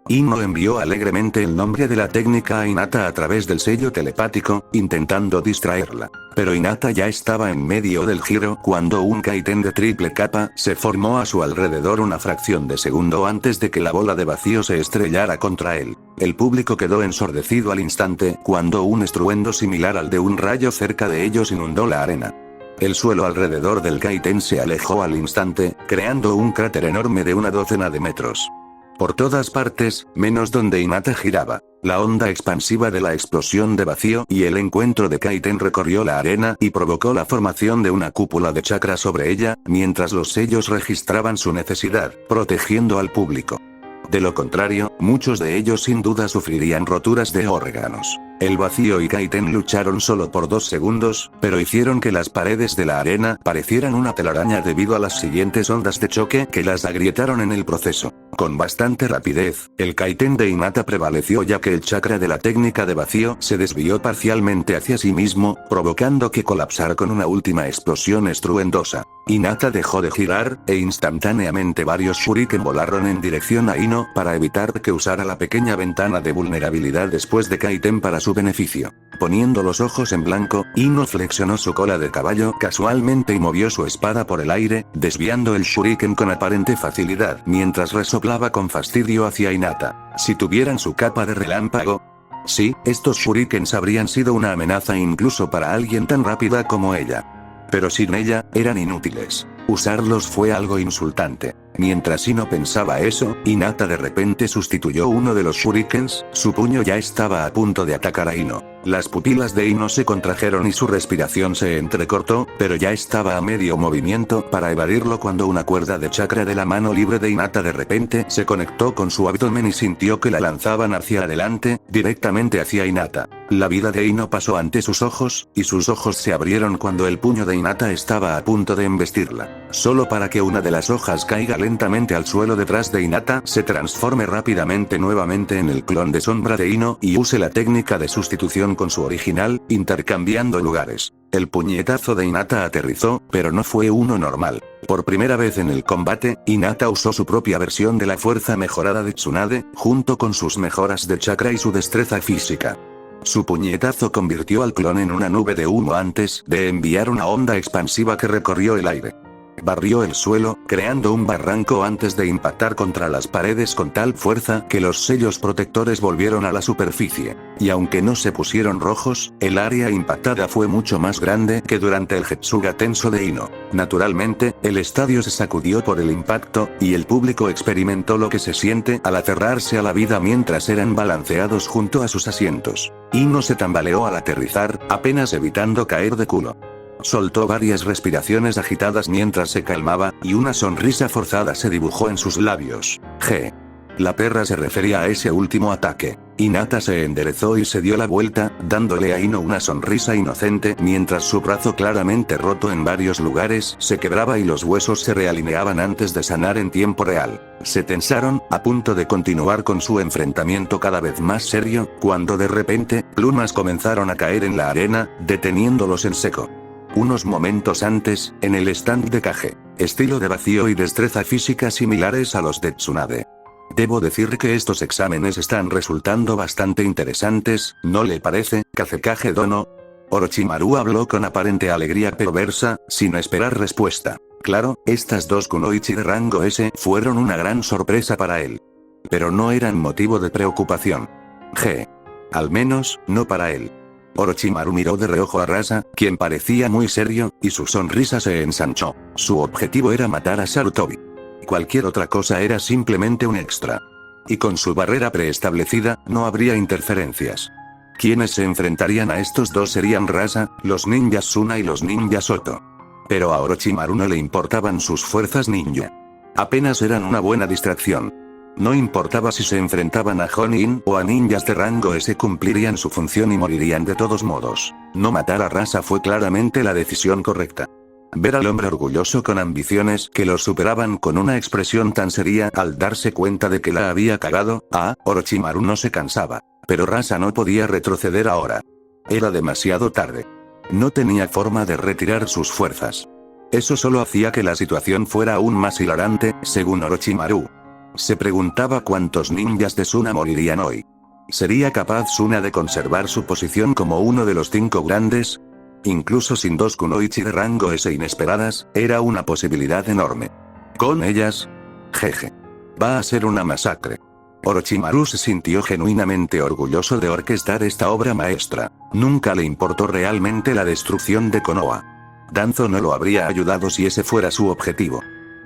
Ino envió alegremente el nombre de la técnica a Hinata a través del sello telepático, intentando distraerla. Pero Hinata ya estaba en medio del giro cuando un kaiten de triple capa se formó a su alrededor una fracción de segundo antes de que la bola de vacío se estrellara contra él. El público quedó ensordecido al instante cuando un estruendo similar al de un rayo cerca de ellos inundó la arena. El suelo alrededor del kaiten se alejó al instante, creando un cráter enorme de una docena de metros. Por todas partes, menos donde Hinata giraba. La onda expansiva de la explosión de vacío y el encuentro de kaiten recorrió la arena y provocó la formación de una cúpula de chakra sobre ella, mientras los sellos registraban su necesidad, protegiendo al público. De lo contrario, muchos de ellos sin duda sufrirían roturas de órganos. El vacío y kaiten lucharon solo por 2 segundos, pero hicieron que las paredes de la arena parecieran una telaraña debido a las siguientes ondas de choque que las agrietaron en el proceso. Con bastante rapidez, el Kaiten de Hinata prevaleció ya que el chakra de la técnica de vacío se desvió parcialmente hacia sí mismo, provocando que colapsara con una última explosión estruendosa. Hinata dejó de girar, e instantáneamente varios shuriken volaron en dirección a Ino para evitar que usara la pequeña ventana de vulnerabilidad después de Kaiten para su beneficio. Poniendo los ojos en blanco, Ino flexionó su cola de caballo casualmente y movió su espada por el aire, desviando el shuriken con aparente facilidad mientras resoplaba con fastidio hacia Hinata. Si tuvieran su capa de relámpago. Sí, estos shurikens habrían sido una amenaza incluso para alguien tan rápida como ella. Pero sin ella, eran inútiles. Usarlos fue algo insultante. Mientras Ino pensaba eso, Hinata de repente sustituyó uno de los shurikens, su puño ya estaba a punto de atacar a Ino. Las pupilas de Ino se contrajeron y su respiración se entrecortó, pero ya estaba a medio movimiento para evadirlo cuando una cuerda de chakra de la mano libre de Hinata de repente se conectó con su abdomen y sintió que la lanzaban hacia adelante, directamente hacia Hinata. La vida de Ino pasó ante sus ojos, y sus ojos se abrieron cuando el puño de Hinata estaba a punto de embestirla. Solo para que una de las hojas caiga lentamente al suelo detrás de Hinata se transforme rápidamente nuevamente en el clon de sombra de Ino y use la técnica de sustitución con su original, intercambiando lugares. El puñetazo de Hinata aterrizó, pero no fue uno normal. Por primera vez en el combate, Hinata usó su propia versión de la fuerza mejorada de Tsunade, junto con sus mejoras de chakra y su destreza física. Su puñetazo convirtió al clon en una nube de humo antes de enviar una onda expansiva que recorrió el aire. Barrió el suelo, creando un barranco antes de impactar contra las paredes con tal fuerza que los sellos protectores volvieron a la superficie. Y aunque no se pusieron rojos, el área impactada fue mucho más grande que durante el Getsuga tenso de Ino. Naturalmente, el estadio se sacudió por el impacto, y el público experimentó lo que se siente al aferrarse a la vida mientras eran balanceados junto a sus asientos. Ino se tambaleó al aterrizar, apenas evitando caer de culo. Soltó varias respiraciones agitadas mientras se calmaba, y una sonrisa forzada se dibujó en sus labios. La perra se refería a ese último ataque. Hinata se enderezó y se dio la vuelta, dándole a Ino una sonrisa inocente mientras su brazo claramente roto en varios lugares se quebraba y los huesos se realineaban antes de sanar en tiempo real. Se tensaron, a punto de continuar con su enfrentamiento cada vez más serio, cuando de repente, plumas comenzaron a caer en la arena, deteniéndolos en seco. Unos momentos antes, en el stand de Kage, estilo de vacío y destreza física similares a los de Tsunade. Debo decir que estos exámenes están resultando bastante interesantes, ¿no le parece, Kazekage Dono? Orochimaru habló con aparente alegría perversa, sin esperar respuesta. Claro, estas dos kunoichi de rango S fueron una gran sorpresa para él. Pero no eran motivo de preocupación. Al menos, no para él. Orochimaru miró de reojo a Rasa, quien parecía muy serio, y su sonrisa se ensanchó. Su objetivo era matar a Sarutobi. Cualquier otra cosa era simplemente un extra. Y con su barrera preestablecida, no habría interferencias. Quienes se enfrentarían a estos dos serían Rasa, los ninjas Suna y los ninjas Oto. Pero a Orochimaru no le importaban sus fuerzas ninja. Apenas eran una buena distracción. No importaba si se enfrentaban a Jonin o a ninjas de rango S, cumplirían su función y morirían de todos modos. No matar a Rasa fue claramente la decisión correcta. Ver al hombre orgulloso con ambiciones que lo superaban con una expresión tan seria al darse cuenta de que la había cagado, Orochimaru no se cansaba. Pero Rasa no podía retroceder ahora. Era demasiado tarde. No tenía forma de retirar sus fuerzas. Eso solo hacía que la situación fuera aún más hilarante, según Orochimaru. Se preguntaba cuántos ninjas de Suna morirían hoy. ¿Sería capaz Suna de conservar su posición como uno de los 5 grandes? Incluso sin dos kunoichi de rango S inesperadas, era una posibilidad enorme. Con ellas, va a ser una masacre. Orochimaru se sintió genuinamente orgulloso de orquestar esta obra maestra. Nunca le importó realmente la destrucción de Konoha. Danzo no lo habría ayudado si ese fuera su objetivo.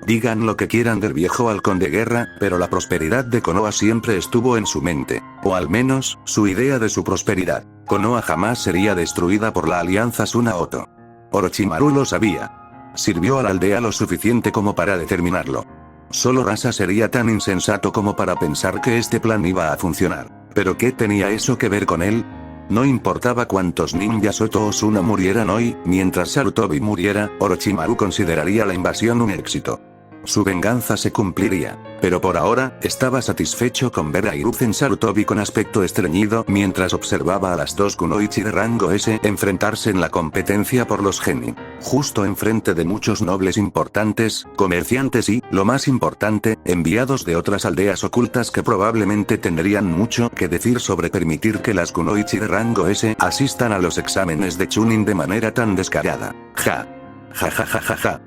Digan lo que quieran del viejo halcón de guerra, pero la prosperidad de Konoha siempre estuvo en su mente. O al menos, su idea de su prosperidad. Konoha jamás sería destruida por la alianza Suna-Oto. Orochimaru lo sabía. Sirvió a la aldea lo suficiente como para determinarlo. Solo Rasa sería tan insensato como para pensar que este plan iba a funcionar. ¿Pero qué tenía eso que ver con él? No importaba cuántos ninjas Oto o Suna murieran hoy, mientras Sarutobi muriera, Orochimaru consideraría la invasión un éxito. Su venganza se cumpliría, pero por ahora, estaba satisfecho con ver a Hiruzen Sarutobi con aspecto estreñido mientras observaba a las dos kunoichi de rango S enfrentarse en la competencia por los genin. Justo enfrente de muchos nobles importantes, comerciantes y, lo más importante, enviados de otras aldeas ocultas que probablemente tendrían mucho que decir sobre permitir que las kunoichi de rango S asistan a los exámenes de Chunin de manera tan descarada. Ja. Ja ja ja ja ja.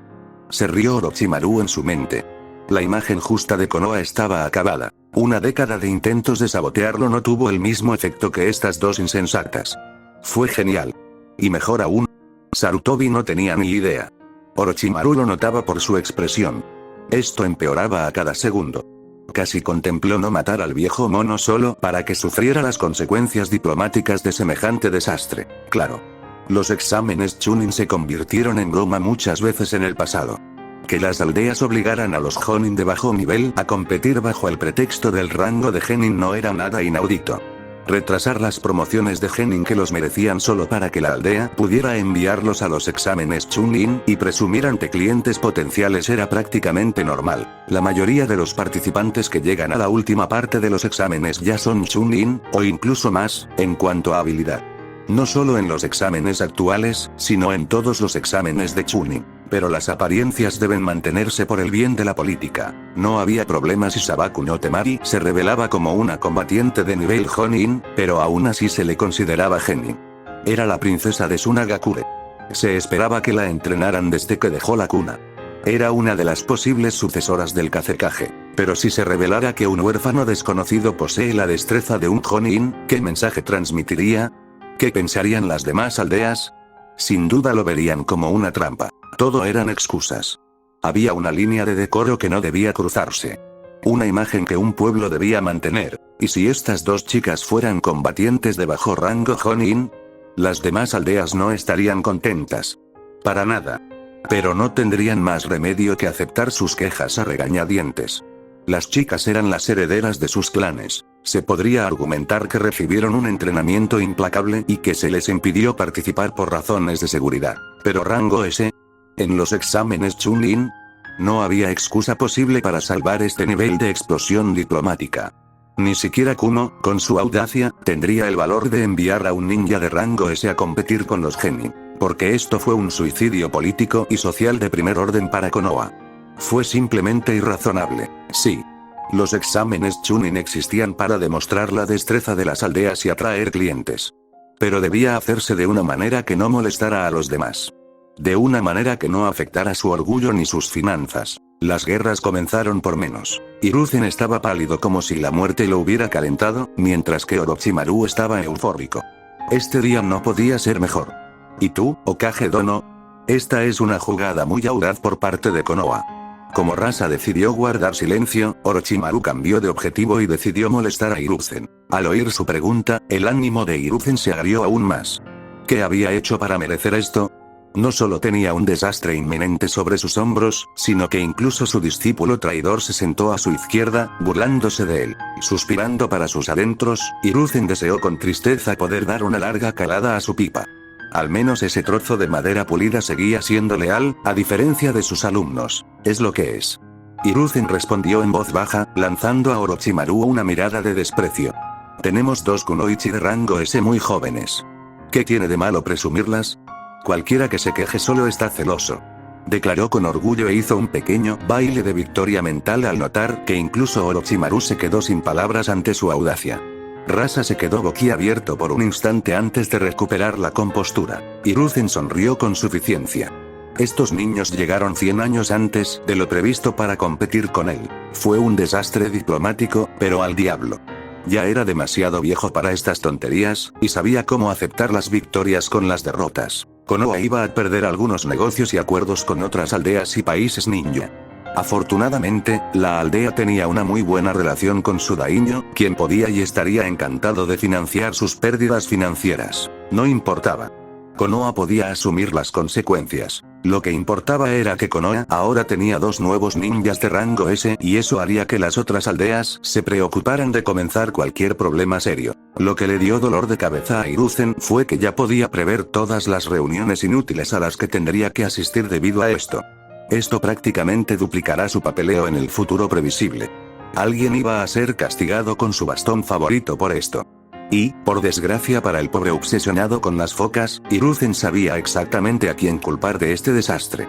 Se rió Orochimaru en su mente. La imagen justa de Konoha estaba acabada. Una década de intentos de sabotearlo no tuvo el mismo efecto que estas dos insensatas. Fue genial. Y mejor aún, Sarutobi no tenía ni idea. Orochimaru lo notaba por su expresión. Esto empeoraba a cada segundo. Casi contempló no matar al viejo mono solo para que sufriera las consecuencias diplomáticas de semejante desastre. Claro. Los exámenes Chunin se convirtieron en broma muchas veces en el pasado. Que las aldeas obligaran a los Jonin de bajo nivel a competir bajo el pretexto del rango de Genin no era nada inaudito. Retrasar las promociones de Genin que los merecían solo para que la aldea pudiera enviarlos a los exámenes Chunin y presumir ante clientes potenciales era prácticamente normal. La mayoría de los participantes que llegan a la última parte de los exámenes ya son Chunin, o incluso más, en cuanto a habilidad. No solo en los exámenes actuales, sino en todos los exámenes de Chunin. Pero las apariencias deben mantenerse por el bien de la política. No había problema si Sabaku no Temari se revelaba como una combatiente de nivel Jonin, pero aún así se le consideraba Genin. Era la princesa de Tsunagakure. Se esperaba que la entrenaran desde que dejó la cuna. Era una de las posibles sucesoras del Kazekage. Pero si se revelara que un huérfano desconocido posee la destreza de un Jonin, ¿qué mensaje transmitiría? ¿Qué pensarían las demás aldeas? Sin duda lo verían como una trampa. Todo eran excusas. Había una línea de decoro que no debía cruzarse. Una imagen que un pueblo debía mantener. Y si estas dos chicas fueran combatientes de bajo rango Jonin, las demás aldeas no estarían contentas. Para nada. Pero no tendrían más remedio que aceptar sus quejas a regañadientes. Las chicas eran las herederas de sus clanes. Se podría argumentar que recibieron un entrenamiento implacable y que se les impidió participar por razones de seguridad. Pero rango S. En los exámenes Chunin, no había excusa posible para salvar este nivel de explosión diplomática. Ni siquiera Kumo, con su audacia, tendría el valor de enviar a un ninja de rango S a competir con los Genin. Porque esto fue un suicidio político y social de primer orden para Konoha. Fue simplemente irrazonable. Sí. Los exámenes Chunin existían para demostrar la destreza de las aldeas y atraer clientes. Pero debía hacerse de una manera que no molestara a los demás. De una manera que no afectara su orgullo ni sus finanzas. Las guerras comenzaron por menos. Hiruzen estaba pálido como si la muerte lo hubiera calentado, mientras que Orochimaru estaba eufórico. Este día no podía ser mejor. ¿Y tú, Hokage Dono? Esta es una jugada muy audaz por parte de Konoha. Como Rasa decidió guardar silencio, Orochimaru cambió de objetivo y decidió molestar a Hiruzen. Al oír su pregunta, el ánimo de Hiruzen se agrió aún más. ¿Qué había hecho para merecer esto? No solo tenía un desastre inminente sobre sus hombros, sino que incluso su discípulo traidor se sentó a su izquierda, burlándose de él. Suspirando para sus adentros, Hiruzen deseó con tristeza poder dar una larga calada a su pipa. Al menos ese trozo de madera pulida seguía siendo leal, a diferencia de sus alumnos. Es lo que es. Hiruzen respondió en voz baja, lanzando a Orochimaru una mirada de desprecio. Tenemos dos kunoichi de rango S muy jóvenes. ¿Qué tiene de malo presumirlas? Cualquiera que se queje solo está celoso. Declaró con orgullo e hizo un pequeño baile de victoria mental al notar que incluso Orochimaru se quedó sin palabras ante su audacia. Rasa se quedó boquiabierto por un instante antes de recuperar la compostura. Hiruzen sonrió con suficiencia. Estos niños llegaron 100 años antes de lo previsto para competir con él. Fue un desastre diplomático, pero al diablo. Ya era demasiado viejo para estas tonterías, y sabía cómo aceptar las victorias con las derrotas. Konoha iba a perder algunos negocios y acuerdos con otras aldeas y países ninja. Afortunadamente, la aldea tenía una muy buena relación con su daimyo, quien podía y estaría encantado de financiar sus pérdidas financieras. No importaba. Konoha podía asumir las consecuencias. Lo que importaba era que Konoha ahora tenía dos nuevos ninjas de rango S y eso haría que las otras aldeas se preocuparan de comenzar cualquier problema serio. Lo que le dio dolor de cabeza a Hiruzen fue que ya podía prever todas las reuniones inútiles a las que tendría que asistir debido a esto. Esto prácticamente duplicará su papeleo en el futuro previsible. Alguien iba a ser castigado con su bastón favorito por esto. Y, por desgracia para el pobre obsesionado con las focas, Hiruzen sabía exactamente a quién culpar de este desastre.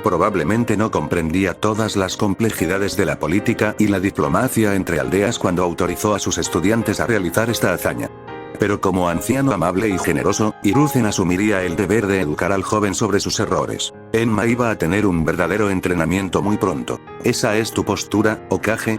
Probablemente no comprendía todas las complejidades de la política y la diplomacia entre aldeas cuando autorizó a sus estudiantes a realizar esta hazaña. Pero como anciano amable y generoso, Hiruzen asumiría el deber de educar al joven sobre sus errores. Enma iba a tener un verdadero entrenamiento muy pronto. ¿Esa es tu postura, Hokage?,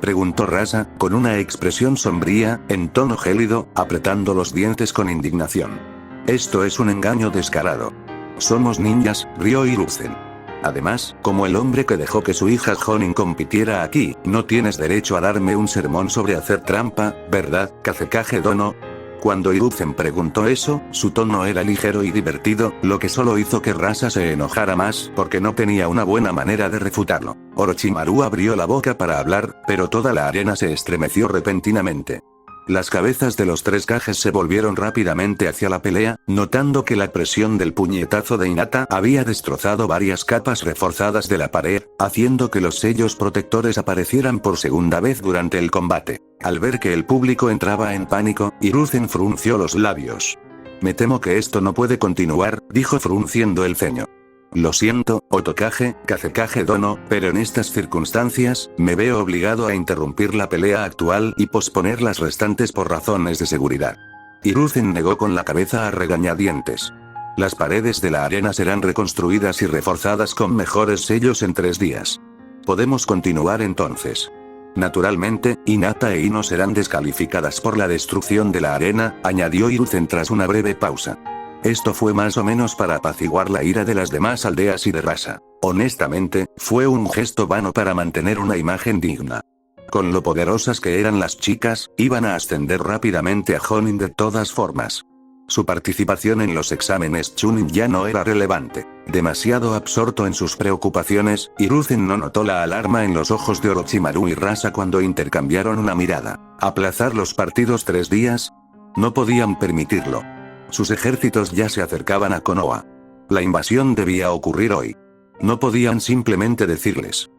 preguntó Rasa, con una expresión sombría, en tono gélido, apretando los dientes con indignación. Esto es un engaño descarado. Somos ninjas, rió Hiruzen. Además, como el hombre que dejó que su hija Jonin compitiera aquí, no tienes derecho a darme un sermón sobre hacer trampa, ¿verdad, Kazekage Dono? Cuando Hiruzen preguntó eso, su tono era ligero y divertido, lo que solo hizo que Rasa se enojara más porque no tenía una buena manera de refutarlo. Orochimaru abrió la boca para hablar, pero toda la arena se estremeció repentinamente. Las cabezas de los tres Kages se volvieron rápidamente hacia la pelea, notando que la presión del puñetazo de Hinata había destrozado varias capas reforzadas de la pared, haciendo que los sellos protectores aparecieran por segunda vez durante el combate. Al ver que el público entraba en pánico, Hiruzen frunció los labios. Me temo que esto no puede continuar, dijo frunciendo el ceño. Lo siento, Otokage, Kazekage Dono, pero en estas circunstancias, me veo obligado a interrumpir la pelea actual y posponer las restantes por razones de seguridad. Hiruzen negó con la cabeza a regañadientes. Las paredes de la arena serán reconstruidas y reforzadas con mejores sellos en 3 días. Podemos continuar entonces. Naturalmente, Hinata e Ino serán descalificadas por la destrucción de la arena, añadió Hiruzen tras una breve pausa. Esto fue más o menos para apaciguar la ira de las demás aldeas y de Rasa. Honestamente, fue un gesto vano para mantener una imagen digna. Con lo poderosas que eran las chicas, iban a ascender rápidamente a Jonin de todas formas. Su participación en los exámenes Chunin ya no era relevante. Demasiado absorto en sus preocupaciones, Hiruzen no notó la alarma en los ojos de Orochimaru y Rasa cuando intercambiaron una mirada. ¿Aplazar los partidos 3 días? No podían permitirlo. Sus ejércitos ya se acercaban a Konoha. La invasión debía ocurrir hoy. No podían simplemente decirles,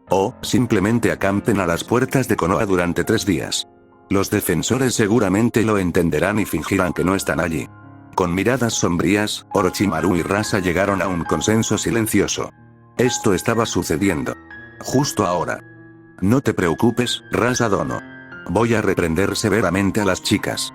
simplemente acampen a las puertas de Konoha durante 3 días. Los defensores seguramente lo entenderán y fingirán que no están allí. Con miradas sombrías, Orochimaru y Rasa llegaron a un consenso silencioso. Esto estaba sucediendo. Justo ahora. No te preocupes, Rasa Dono. Voy a reprender severamente a las chicas.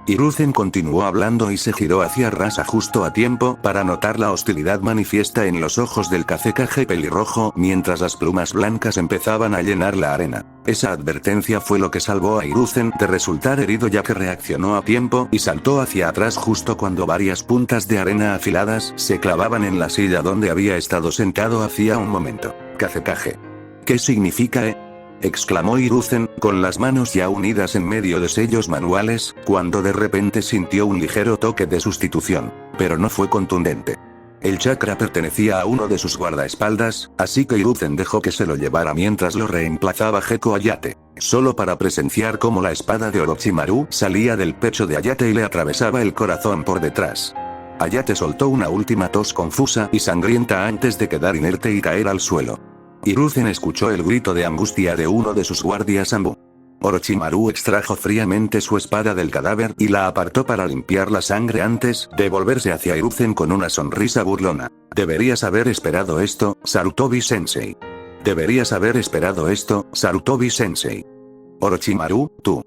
Hiruzen continuó hablando y se giró hacia Rasa justo a tiempo para notar la hostilidad manifiesta en los ojos del Kazekage pelirrojo mientras las plumas blancas empezaban a llenar la arena. Esa advertencia fue lo que salvó a Hiruzen de resultar herido ya que reaccionó a tiempo y saltó hacia atrás justo cuando varias puntas de arena afiladas se clavaban en la silla donde había estado sentado hacía un momento. Kazekage. ¿Qué significa, exclamó Hiruzen, con las manos ya unidas en medio de sellos manuales, cuando de repente sintió un ligero toque de sustitución, pero no fue contundente. El chakra pertenecía a uno de sus guardaespaldas, así que Hiruzen dejó que se lo llevara mientras lo reemplazaba Gekko Hayate, solo para presenciar cómo la espada de Orochimaru salía del pecho de Hayate y le atravesaba el corazón por detrás. Hayate soltó una última tos confusa y sangrienta antes de quedar inerte y caer al suelo. Hiruzen escuchó el grito de angustia de uno de sus guardias Anbu. Orochimaru extrajo fríamente su espada del cadáver y la apartó para limpiar la sangre antes de volverse hacia Hiruzen con una sonrisa burlona. Deberías haber esperado esto, Sarutobi-sensei. Deberías haber esperado esto, Sarutobi-sensei. Orochimaru, tú.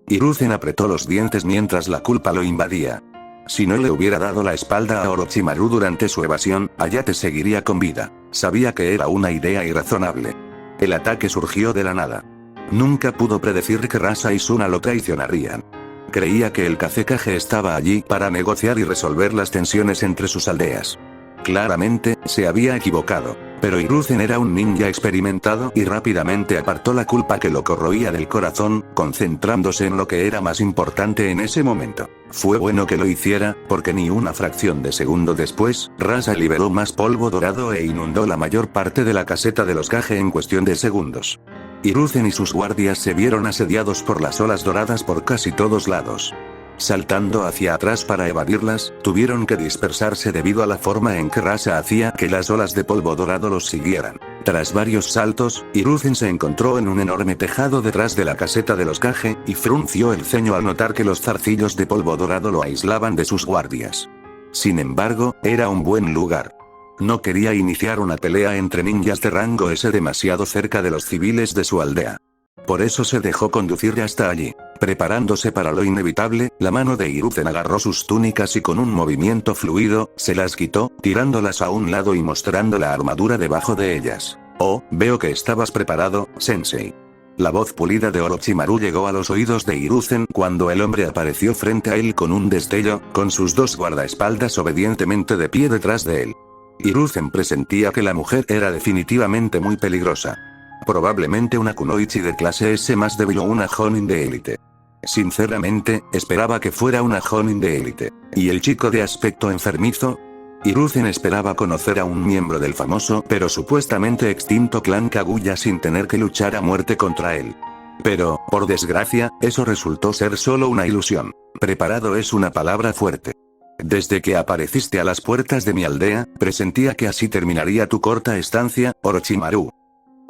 Hiruzen apretó los dientes mientras la culpa lo invadía. Si no le hubiera dado la espalda a Orochimaru durante su evasión, Hayate seguiría con vida. Sabía que era una idea irrazonable. El ataque surgió de la nada. Nunca pudo predecir que Rasa y Suna lo traicionarían. Creía que el Kazekage estaba allí para negociar y resolver las tensiones entre sus aldeas. Claramente, se había equivocado. Pero Hiruzen era un ninja experimentado y rápidamente apartó la culpa que lo corroía del corazón, concentrándose en lo que era más importante en ese momento. Fue bueno que lo hiciera, porque ni una fracción de segundo después, Rasa liberó más polvo dorado e inundó la mayor parte de la caseta de los Kage en cuestión de segundos. Hiruzen y sus guardias se vieron asediados por las olas doradas por casi todos lados. Saltando hacia atrás para evadirlas, tuvieron que dispersarse debido a la forma en que Rasa hacía que las olas de polvo dorado los siguieran. Tras varios saltos, Hiruzen se encontró en un enorme tejado detrás de la caseta de los Kage, y frunció el ceño al notar que los zarcillos de polvo dorado lo aislaban de sus guardias. Sin embargo, era un buen lugar. No quería iniciar una pelea entre ninjas de rango S demasiado cerca de los civiles de su aldea. Por eso se dejó conducir hasta allí. Preparándose para lo inevitable, la mano de Hiruzen agarró sus túnicas y con un movimiento fluido, se las quitó, tirándolas a un lado y mostrando la armadura debajo de ellas. Oh, veo que estabas preparado, sensei. La voz pulida de Orochimaru llegó a los oídos de Hiruzen cuando el hombre apareció frente a él con un destello, con sus dos guardaespaldas obedientemente de pie detrás de él. Hiruzen presentía que la mujer era definitivamente muy peligrosa. Probablemente una kunoichi de clase S más débil o una Jonin de élite. Sinceramente, esperaba que fuera una Jonin de élite. ¿Y el chico de aspecto enfermizo? Hiruzen esperaba conocer a un miembro del famoso pero supuestamente extinto clan Kaguya sin tener que luchar a muerte contra él. Pero, por desgracia, eso resultó ser solo una ilusión. Preparado es una palabra fuerte. Desde que apareciste a las puertas de mi aldea, presentía que así terminaría tu corta estancia, Orochimaru.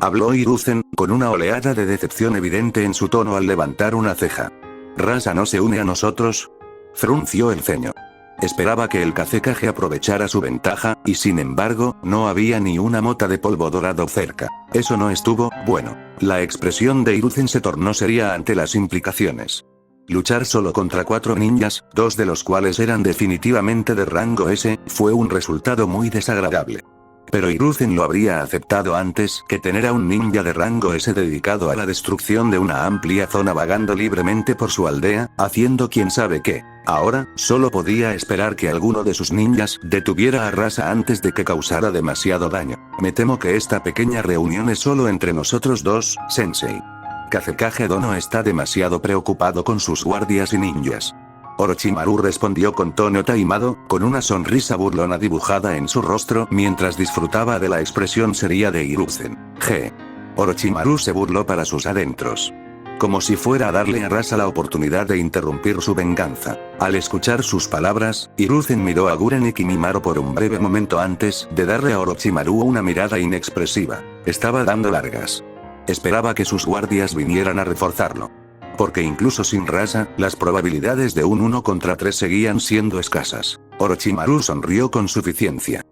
Habló Hiruzen, con una oleada de decepción evidente en su tono al levantar una ceja. ¿Rasa no se une a nosotros? Frunció el ceño. Esperaba que el Kazekage aprovechara su ventaja, y sin embargo, no había ni una mota de polvo dorado cerca. Eso no estuvo bueno. La expresión de Hiruzen se tornó seria ante las implicaciones. Luchar solo contra 4 ninjas, 2 de los cuales eran definitivamente de rango S, fue un resultado muy desagradable. Pero Hiruzen lo habría aceptado antes que tener a un ninja de rango S dedicado a la destrucción de una amplia zona vagando libremente por su aldea, haciendo quién sabe qué. Ahora, solo podía esperar que alguno de sus ninjas detuviera a Rasa antes de que causara demasiado daño. Me temo que esta pequeña reunión es solo entre nosotros dos, sensei. Kazekage Dono está demasiado preocupado con sus guardias y ninjas. Orochimaru respondió con tono taimado, con una sonrisa burlona dibujada en su rostro mientras disfrutaba de la expresión seria de Hiruzen. Orochimaru se burló para sus adentros. Como si fuera a darle a Rasa la oportunidad de interrumpir su venganza. Al escuchar sus palabras, Hiruzen miró a Guren y Kimimaro por un breve momento antes de darle a Orochimaru una mirada inexpresiva. Estaba dando largas. Esperaba que sus guardias vinieran a reforzarlo. Porque incluso sin Rasa, las probabilidades de un 1 contra 3 seguían siendo escasas. Orochimaru sonrió con suficiencia.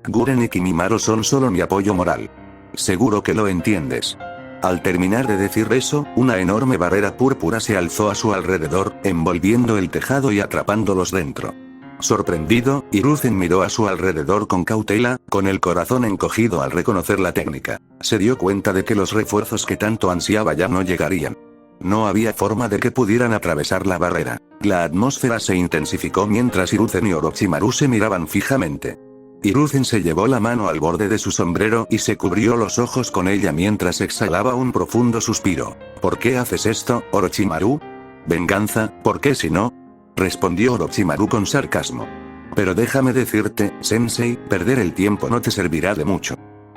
Guren y Kimimaro son solo mi apoyo moral. Seguro que lo entiendes. Al terminar de decir eso, una enorme barrera púrpura se alzó a su alrededor, envolviendo el tejado y atrapándolos dentro. Sorprendido, Hiruzen miró a su alrededor con cautela, con el corazón encogido al reconocer la técnica. Se dio cuenta de que los refuerzos que tanto ansiaba ya no llegarían. No había forma de que pudieran atravesar la barrera. La atmósfera se intensificó mientras Hiruzen y Orochimaru se miraban fijamente. Hiruzen se llevó la mano al borde de su sombrero y se cubrió los ojos con ella mientras exhalaba un profundo suspiro. ¿Por qué haces esto, Orochimaru? ¿Venganza? ¿Por qué si no? Respondió Orochimaru con sarcasmo. Pero déjame decirte, sensei, perder el tiempo no te servirá de mucho.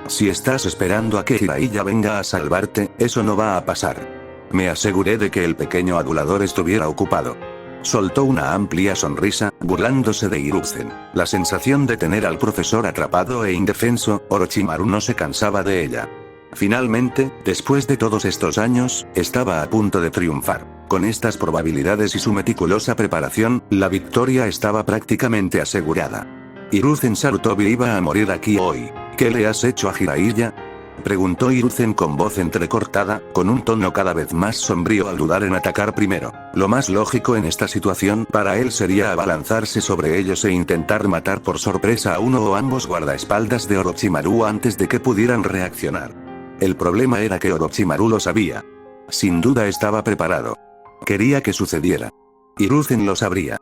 Si estás esperando a que Jiraiya venga a salvarte, eso no va a pasar. Me aseguré de que el pequeño adulador estuviera ocupado. Soltó una amplia sonrisa, burlándose de Hiruzen. La sensación de tener al profesor atrapado e indefenso, Orochimaru no se cansaba de ella. Finalmente, después de todos estos años, estaba a punto de triunfar. Con estas probabilidades y su meticulosa preparación, la victoria estaba prácticamente asegurada. Hiruzen Sarutobi iba a morir aquí hoy. ¿Qué le has hecho a Jiraiya? Preguntó Hiruzen con voz entrecortada, con un tono cada vez más sombrío al dudar en atacar primero. Lo más lógico en esta situación para él sería abalanzarse sobre ellos e intentar matar por sorpresa a uno o ambos guardaespaldas de Orochimaru antes de que pudieran reaccionar. El problema era que Orochimaru lo sabía. Sin duda estaba preparado. Quería que sucediera. Hiruzen lo sabría.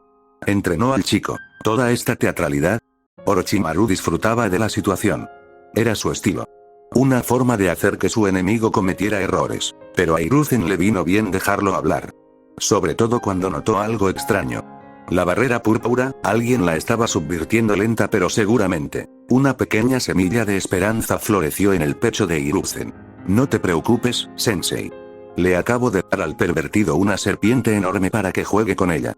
Entrenó al chico. Toda esta teatralidad. Orochimaru disfrutaba de la situación. Era su estilo. Una forma de hacer que su enemigo cometiera errores. Pero a Hiruzen le vino bien dejarlo hablar. Sobre todo cuando notó algo extraño. La barrera púrpura, alguien la estaba subvirtiendo lenta pero seguramente. Una pequeña semilla de esperanza floreció en el pecho de Hiruzen. No te preocupes, sensei. Le acabo de dar al pervertido una serpiente enorme para que juegue con ella.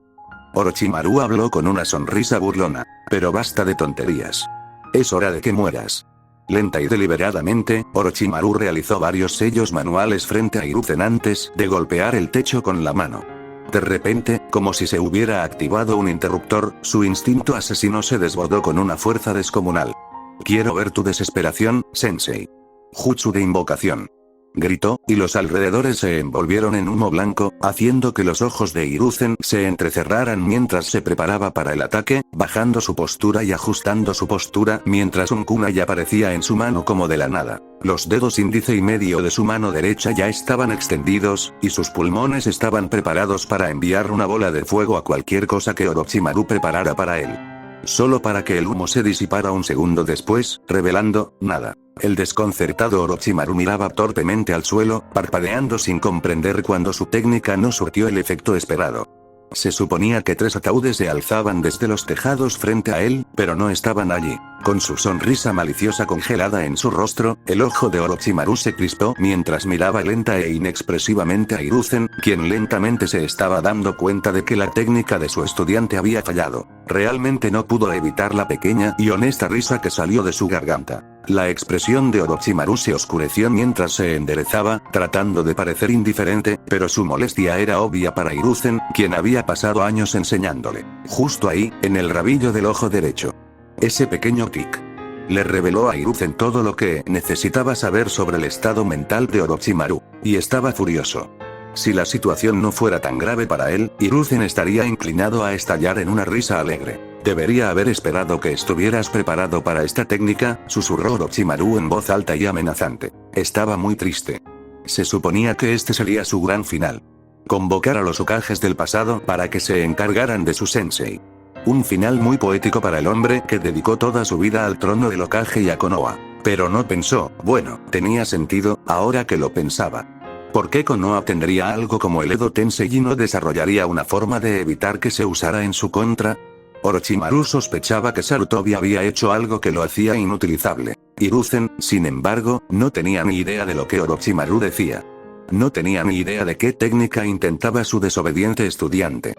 Orochimaru habló con una sonrisa burlona. Pero basta de tonterías. Es hora de que mueras. Lenta y deliberadamente, Orochimaru realizó varios sellos manuales frente a Hiruzen antes de golpear el techo con la mano. De repente, como si se hubiera activado un interruptor, su instinto asesino se desbordó con una fuerza descomunal. Quiero ver tu desesperación, Sensei. Jutsu de invocación. Gritó, y los alrededores se envolvieron en humo blanco, haciendo que los ojos de Hiruzen se entrecerraran mientras se preparaba para el ataque, bajando su postura y ajustando su postura mientras un kunai aparecía en su mano como de la nada. Los dedos índice y medio de su mano derecha ya estaban extendidos, y sus pulmones estaban preparados para enviar una bola de fuego a cualquier cosa que Orochimaru preparara para él. Solo para que el humo se disipara un segundo después, revelando nada. El desconcertado Orochimaru miraba torpemente al suelo, parpadeando sin comprender cuando su técnica no surtió el efecto esperado. Se suponía que 3 ataúdes se alzaban desde los tejados frente a él, pero no estaban allí. Con su sonrisa maliciosa congelada en su rostro, el ojo de Orochimaru se crispó mientras miraba lenta e inexpresivamente a Hiruzen, quien lentamente se estaba dando cuenta de que la técnica de su estudiante había fallado. Realmente no pudo evitar la pequeña y honesta risa que salió de su garganta. La expresión de Orochimaru se oscureció mientras se enderezaba, tratando de parecer indiferente, pero su molestia era obvia para Hiruzen, quien había pasado años enseñándole. Justo ahí, en el rabillo del ojo derecho. Ese pequeño tic le reveló a Hiruzen todo lo que necesitaba saber sobre el estado mental de Orochimaru, y estaba furioso. Si la situación no fuera tan grave para él, Hiruzen estaría inclinado a estallar en una risa alegre. Debería haber esperado que estuvieras preparado para esta técnica, susurró Orochimaru en voz alta y amenazante. Estaba muy triste. Se suponía que este sería su gran final. Convocar a los Hokages del pasado para que se encargaran de su sensei. Un final muy poético para el hombre que dedicó toda su vida al trono del Hokage y a Konoha. Pero no pensó, bueno, tenía sentido, ahora que lo pensaba. ¿Por qué Konoha tendría algo como el Edo Tensei y no desarrollaría una forma de evitar que se usara en su contra? Orochimaru sospechaba que Sarutobi había hecho algo que lo hacía inutilizable. Hiruzen, sin embargo, no tenía ni idea de lo que Orochimaru decía. No tenía ni idea de qué técnica intentaba su desobediente estudiante.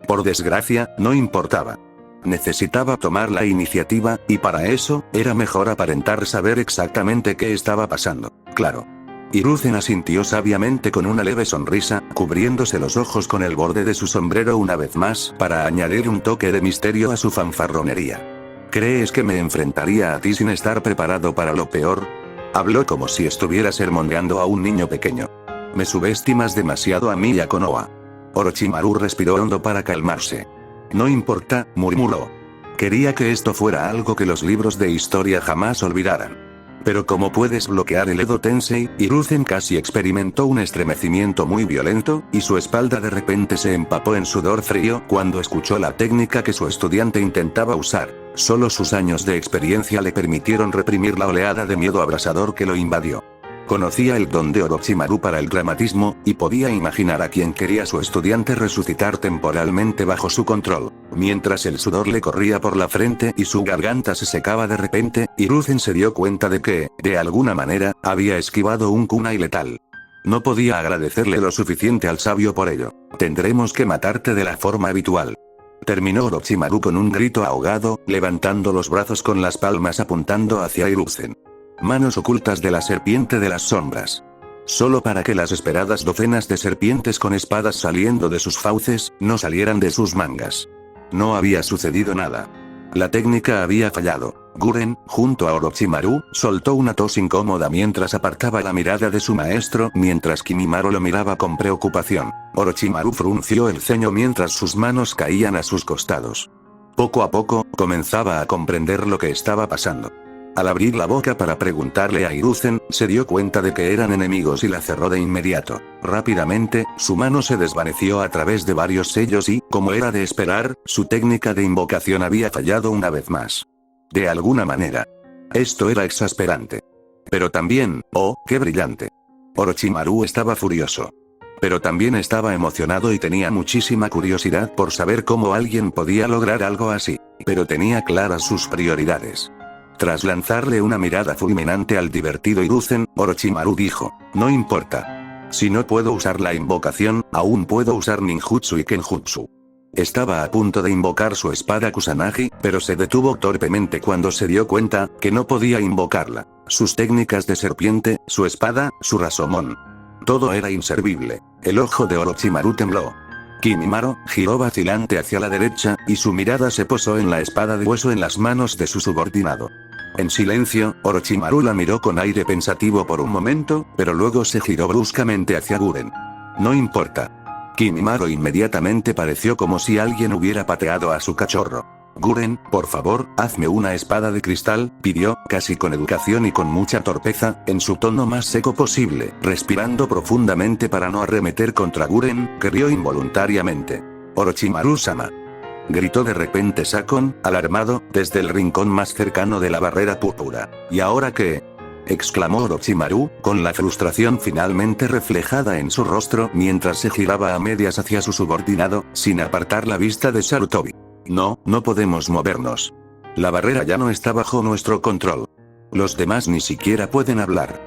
Por desgracia, no importaba. Necesitaba tomar la iniciativa, y para eso, era mejor aparentar saber exactamente qué estaba pasando. Claro. Hiruzen asintió sabiamente con una leve sonrisa, cubriéndose los ojos con el borde de su sombrero una vez más, para añadir un toque de misterio a su fanfarronería. ¿Crees que me enfrentaría a ti sin estar preparado para lo peor? Habló como si estuviera sermoneando a un niño pequeño. Me subestimas demasiado a mí y a Konoha. Orochimaru respiró hondo para calmarse. No importa, murmuró. Quería que esto fuera algo que los libros de historia jamás olvidaran. Pero ¿cómo puedes bloquear el Edo Tensei? Hiruzen casi experimentó un estremecimiento muy violento, y su espalda de repente se empapó en sudor frío cuando escuchó la técnica que su estudiante intentaba usar. Solo sus años de experiencia le permitieron reprimir la oleada de miedo abrasador que lo invadió. Conocía el don de Orochimaru para el dramatismo, y podía imaginar a quien quería su estudiante resucitar temporalmente bajo su control. Mientras el sudor le corría por la frente y su garganta se secaba de repente, Hiruzen se dio cuenta de que, de alguna manera, había esquivado un kunai letal. No podía agradecerle lo suficiente al sabio por ello. Tendremos que matarte de la forma habitual. Terminó Orochimaru con un grito ahogado, levantando los brazos con las palmas apuntando hacia Hiruzen. Manos ocultas de la serpiente de las sombras. Solo para que las esperadas docenas de serpientes con espadas saliendo de sus fauces, no salieran de sus mangas. No había sucedido nada. La técnica había fallado. Guren, junto a Orochimaru, soltó una tos incómoda mientras apartaba la mirada de su maestro, mientras Kimimaro lo miraba con preocupación. Orochimaru frunció el ceño mientras sus manos caían a sus costados. Poco a poco, comenzaba a comprender lo que estaba pasando. Al abrir la boca para preguntarle a Hiruzen, se dio cuenta de que eran enemigos y la cerró de inmediato. Rápidamente, su mano se desvaneció a través de varios sellos y, como era de esperar, su técnica de invocación había fallado una vez más. De alguna manera. Esto era exasperante. Pero también, oh, qué brillante. Orochimaru estaba furioso. Pero también estaba emocionado y tenía muchísima curiosidad por saber cómo alguien podía lograr algo así. Pero tenía claras sus prioridades. Tras lanzarle una mirada fulminante al divertido Hiruzen, Orochimaru dijo, no importa. Si no puedo usar la invocación, aún puedo usar ninjutsu y kenjutsu. Estaba a punto de invocar su espada Kusanagi, pero se detuvo torpemente cuando se dio cuenta que no podía invocarla. Sus técnicas de serpiente, su espada, su Rasomon. Todo era inservible. El ojo de Orochimaru tembló. Kimimaro giró vacilante hacia la derecha, y su mirada se posó en la espada de hueso en las manos de su subordinado. En silencio, Orochimaru la miró con aire pensativo por un momento, pero luego se giró bruscamente hacia Guren. No importa. Kimimaro inmediatamente pareció como si alguien hubiera pateado a su cachorro. Guren, por favor, hazme una espada de cristal, pidió, casi con educación y con mucha torpeza, en su tono más seco posible, respirando profundamente para no arremeter contra Guren, que rió involuntariamente. Orochimaru-sama. Gritó de repente Sakon, alarmado, desde el rincón más cercano de la barrera púrpura. ¿Y ahora qué? Exclamó Orochimaru, con la frustración finalmente reflejada en su rostro mientras se giraba a medias hacia su subordinado, sin apartar la vista de Sarutobi. No podemos movernos. La barrera ya no está bajo nuestro control. Los demás ni siquiera pueden hablar.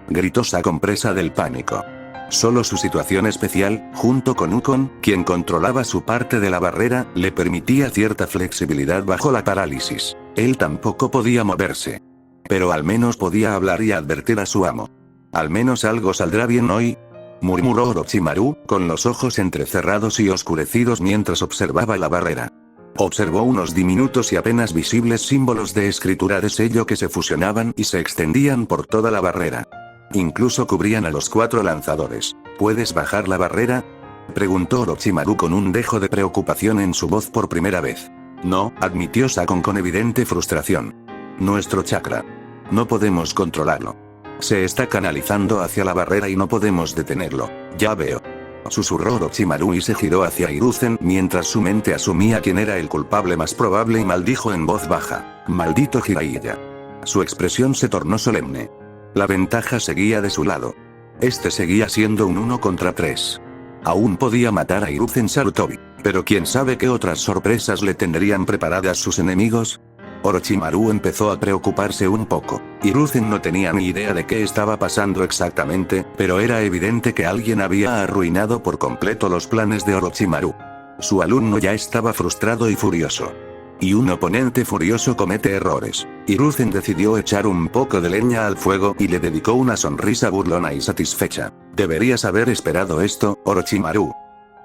Gritó Sakon presa del pánico. Solo su situación especial, junto con Ukon, quien controlaba su parte de la barrera, le permitía cierta flexibilidad bajo la parálisis. Él tampoco podía moverse. Pero al menos podía hablar y advertir a su amo. Al menos algo saldrá bien hoy, murmuró Orochimaru, con los ojos entrecerrados y oscurecidos mientras observaba la barrera. Observó unos diminutos y apenas visibles símbolos de escritura de sello que se fusionaban y se extendían por toda la barrera. Incluso cubrían a los 4 lanzadores. ¿Puedes bajar la barrera?, preguntó Orochimaru con un dejo de preocupación en su voz por primera vez. No, admitió Sakon con evidente frustración. Nuestro chakra. No podemos controlarlo. Se está canalizando hacia la barrera y no podemos detenerlo. Ya veo. Susurró Orochimaru y se giró hacia Hiruzen mientras su mente asumía quién era el culpable más probable y maldijo en voz baja. Maldito Jiraiya. Su expresión se tornó solemne. La ventaja seguía de su lado. Este seguía siendo un 1 contra 3. Aún podía matar a Hiruzen Sarutobi. Pero quién sabe qué otras sorpresas le tendrían preparadas sus enemigos. Orochimaru empezó a preocuparse un poco. Hiruzen no tenía ni idea de qué estaba pasando exactamente, pero era evidente que alguien había arruinado por completo los planes de Orochimaru. Su alumno ya estaba frustrado y furioso. Y un oponente furioso comete errores. Hiruzen decidió echar un poco de leña al fuego y le dedicó una sonrisa burlona y satisfecha. Deberías haber esperado esto, Orochimaru.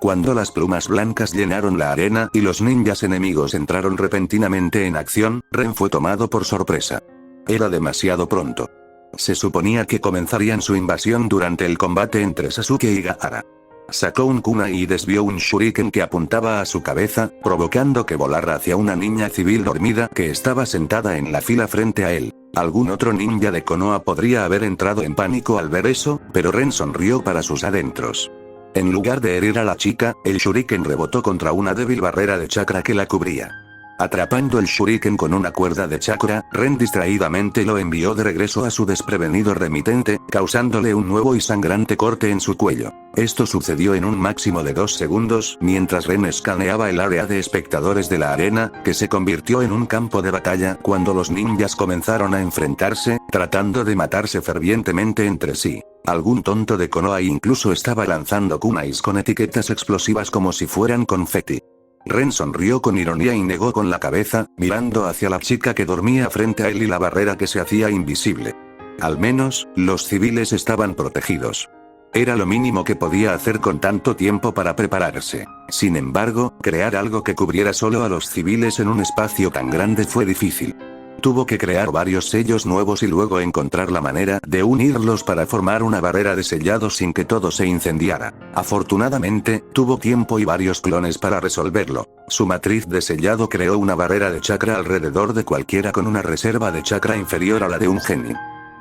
Cuando las plumas blancas llenaron la arena y los ninjas enemigos entraron repentinamente en acción, Ren fue tomado por sorpresa. Era demasiado pronto. Se suponía que comenzarían su invasión durante el combate entre Sasuke y Gaara. Sacó un kunai y desvió un shuriken que apuntaba a su cabeza, provocando que volara hacia una niña civil dormida que estaba sentada en la fila frente a él. Algún otro ninja de Konoha podría haber entrado en pánico al ver eso, pero Ren sonrió para sus adentros. En lugar de herir a la chica, el shuriken rebotó contra una débil barrera de chakra que la cubría. Atrapando el shuriken con una cuerda de chakra, Ren distraídamente lo envió de regreso a su desprevenido remitente, causándole un nuevo y sangrante corte en su cuello. Esto sucedió en un máximo de 2 segundos, mientras Ren escaneaba el área de espectadores de la arena, que se convirtió en un campo de batalla cuando los ninjas comenzaron a enfrentarse, tratando de matarse fervientemente entre sí. Algún tonto de Konoha incluso estaba lanzando kunais con etiquetas explosivas como si fueran confeti. Ren sonrió con ironía y negó con la cabeza, mirando hacia la chica que dormía frente a él y la barrera que se hacía invisible. Al menos, los civiles estaban protegidos. Era lo mínimo que podía hacer con tanto tiempo para prepararse. Sin embargo, crear algo que cubriera solo a los civiles en un espacio tan grande fue difícil. Tuvo que crear varios sellos nuevos y luego encontrar la manera de unirlos para formar una barrera de sellado sin que todo se incendiara. Afortunadamente, tuvo tiempo y varios clones para resolverlo. Su matriz de sellado creó una barrera de chakra alrededor de cualquiera con una reserva de chakra inferior a la de un genin.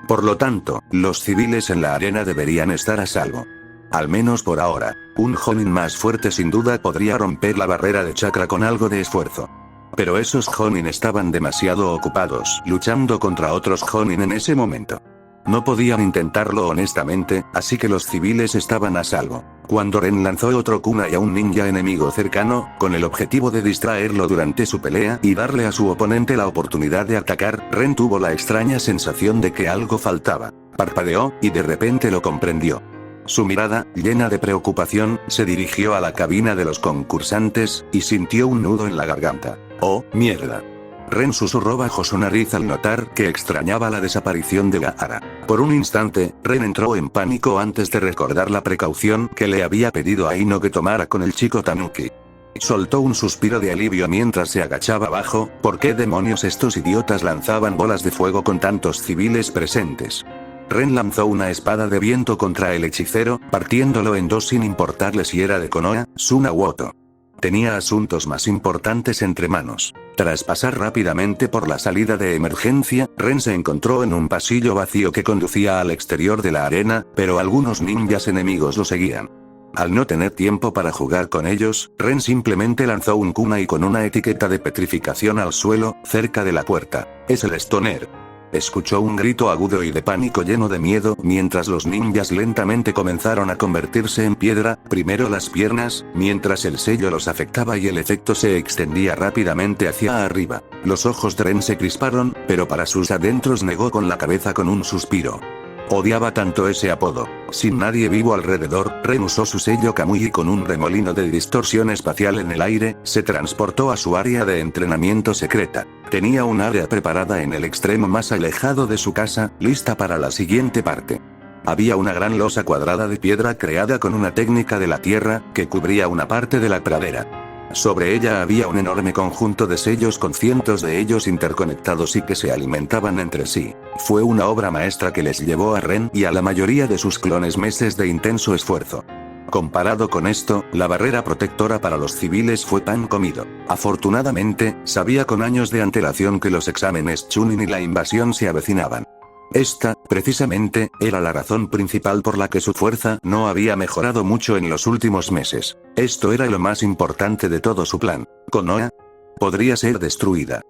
Por lo tanto, los civiles en la arena deberían estar a salvo. Al menos por ahora. Un jonin más fuerte sin duda podría romper la barrera de chakra con algo de esfuerzo. Pero esos jonin estaban demasiado ocupados luchando contra otros jonin en ese momento. No podían intentarlo honestamente, así que los civiles estaban a salvo. Cuando Ren lanzó otro kunai a un ninja enemigo cercano, con el objetivo de distraerlo durante su pelea y darle a su oponente la oportunidad de atacar, Ren tuvo la extraña sensación de que algo faltaba. Parpadeó, y de repente lo comprendió. Su mirada, llena de preocupación, se dirigió a la cabina de los concursantes, y sintió un nudo en la garganta. ¡Oh, mierda! Ren susurró bajo su nariz al notar que extrañaba la desaparición de Gaara. Por un instante, Ren entró en pánico antes de recordar la precaución que le había pedido a Ino que tomara con el chico Tanuki. Soltó un suspiro de alivio mientras se agachaba abajo. ¿Por qué demonios estos idiotas lanzaban bolas de fuego con tantos civiles presentes? Ren lanzó una espada de viento contra el hechicero, partiéndolo en dos sin importarle si era de Konoha, Suna u Oto. Tenía asuntos más importantes entre manos. Tras pasar rápidamente por la salida de emergencia, Ren se encontró en un pasillo vacío que conducía al exterior de la arena, pero algunos ninjas enemigos lo seguían. Al no tener tiempo para jugar con ellos, Ren simplemente lanzó un kunai con una etiqueta de petrificación al suelo, cerca de la puerta. Es el Stoner. Escuchó un grito agudo y de pánico lleno de miedo, mientras los ninjas lentamente comenzaron a convertirse en piedra, primero las piernas, mientras el sello los afectaba y el efecto se extendía rápidamente hacia arriba. Los ojos de Ren se crisparon, pero para sus adentros negó con la cabeza con un suspiro. Odiaba tanto ese apodo. Sin nadie vivo alrededor, Ren usó su sello Kamui y con un remolino de distorsión espacial en el aire, se transportó a su área de entrenamiento secreta. Tenía un área preparada en el extremo más alejado de su casa, lista para la siguiente parte. Había una gran losa cuadrada de piedra creada con una técnica de la tierra, que cubría una parte de la pradera. Sobre ella había un enorme conjunto de sellos con cientos de ellos interconectados y que se alimentaban entre sí. Fue una obra maestra que les llevó a Ren y a la mayoría de sus clones meses de intenso esfuerzo. Comparado con esto, la barrera protectora para los civiles fue pan comido. Afortunadamente, sabía con años de antelación que los exámenes Chunin y la invasión se avecinaban. Esta, precisamente, era la razón principal por la que su fuerza no había mejorado mucho en los últimos meses. Esto era lo más importante de todo su plan. Konoha podría ser destruida.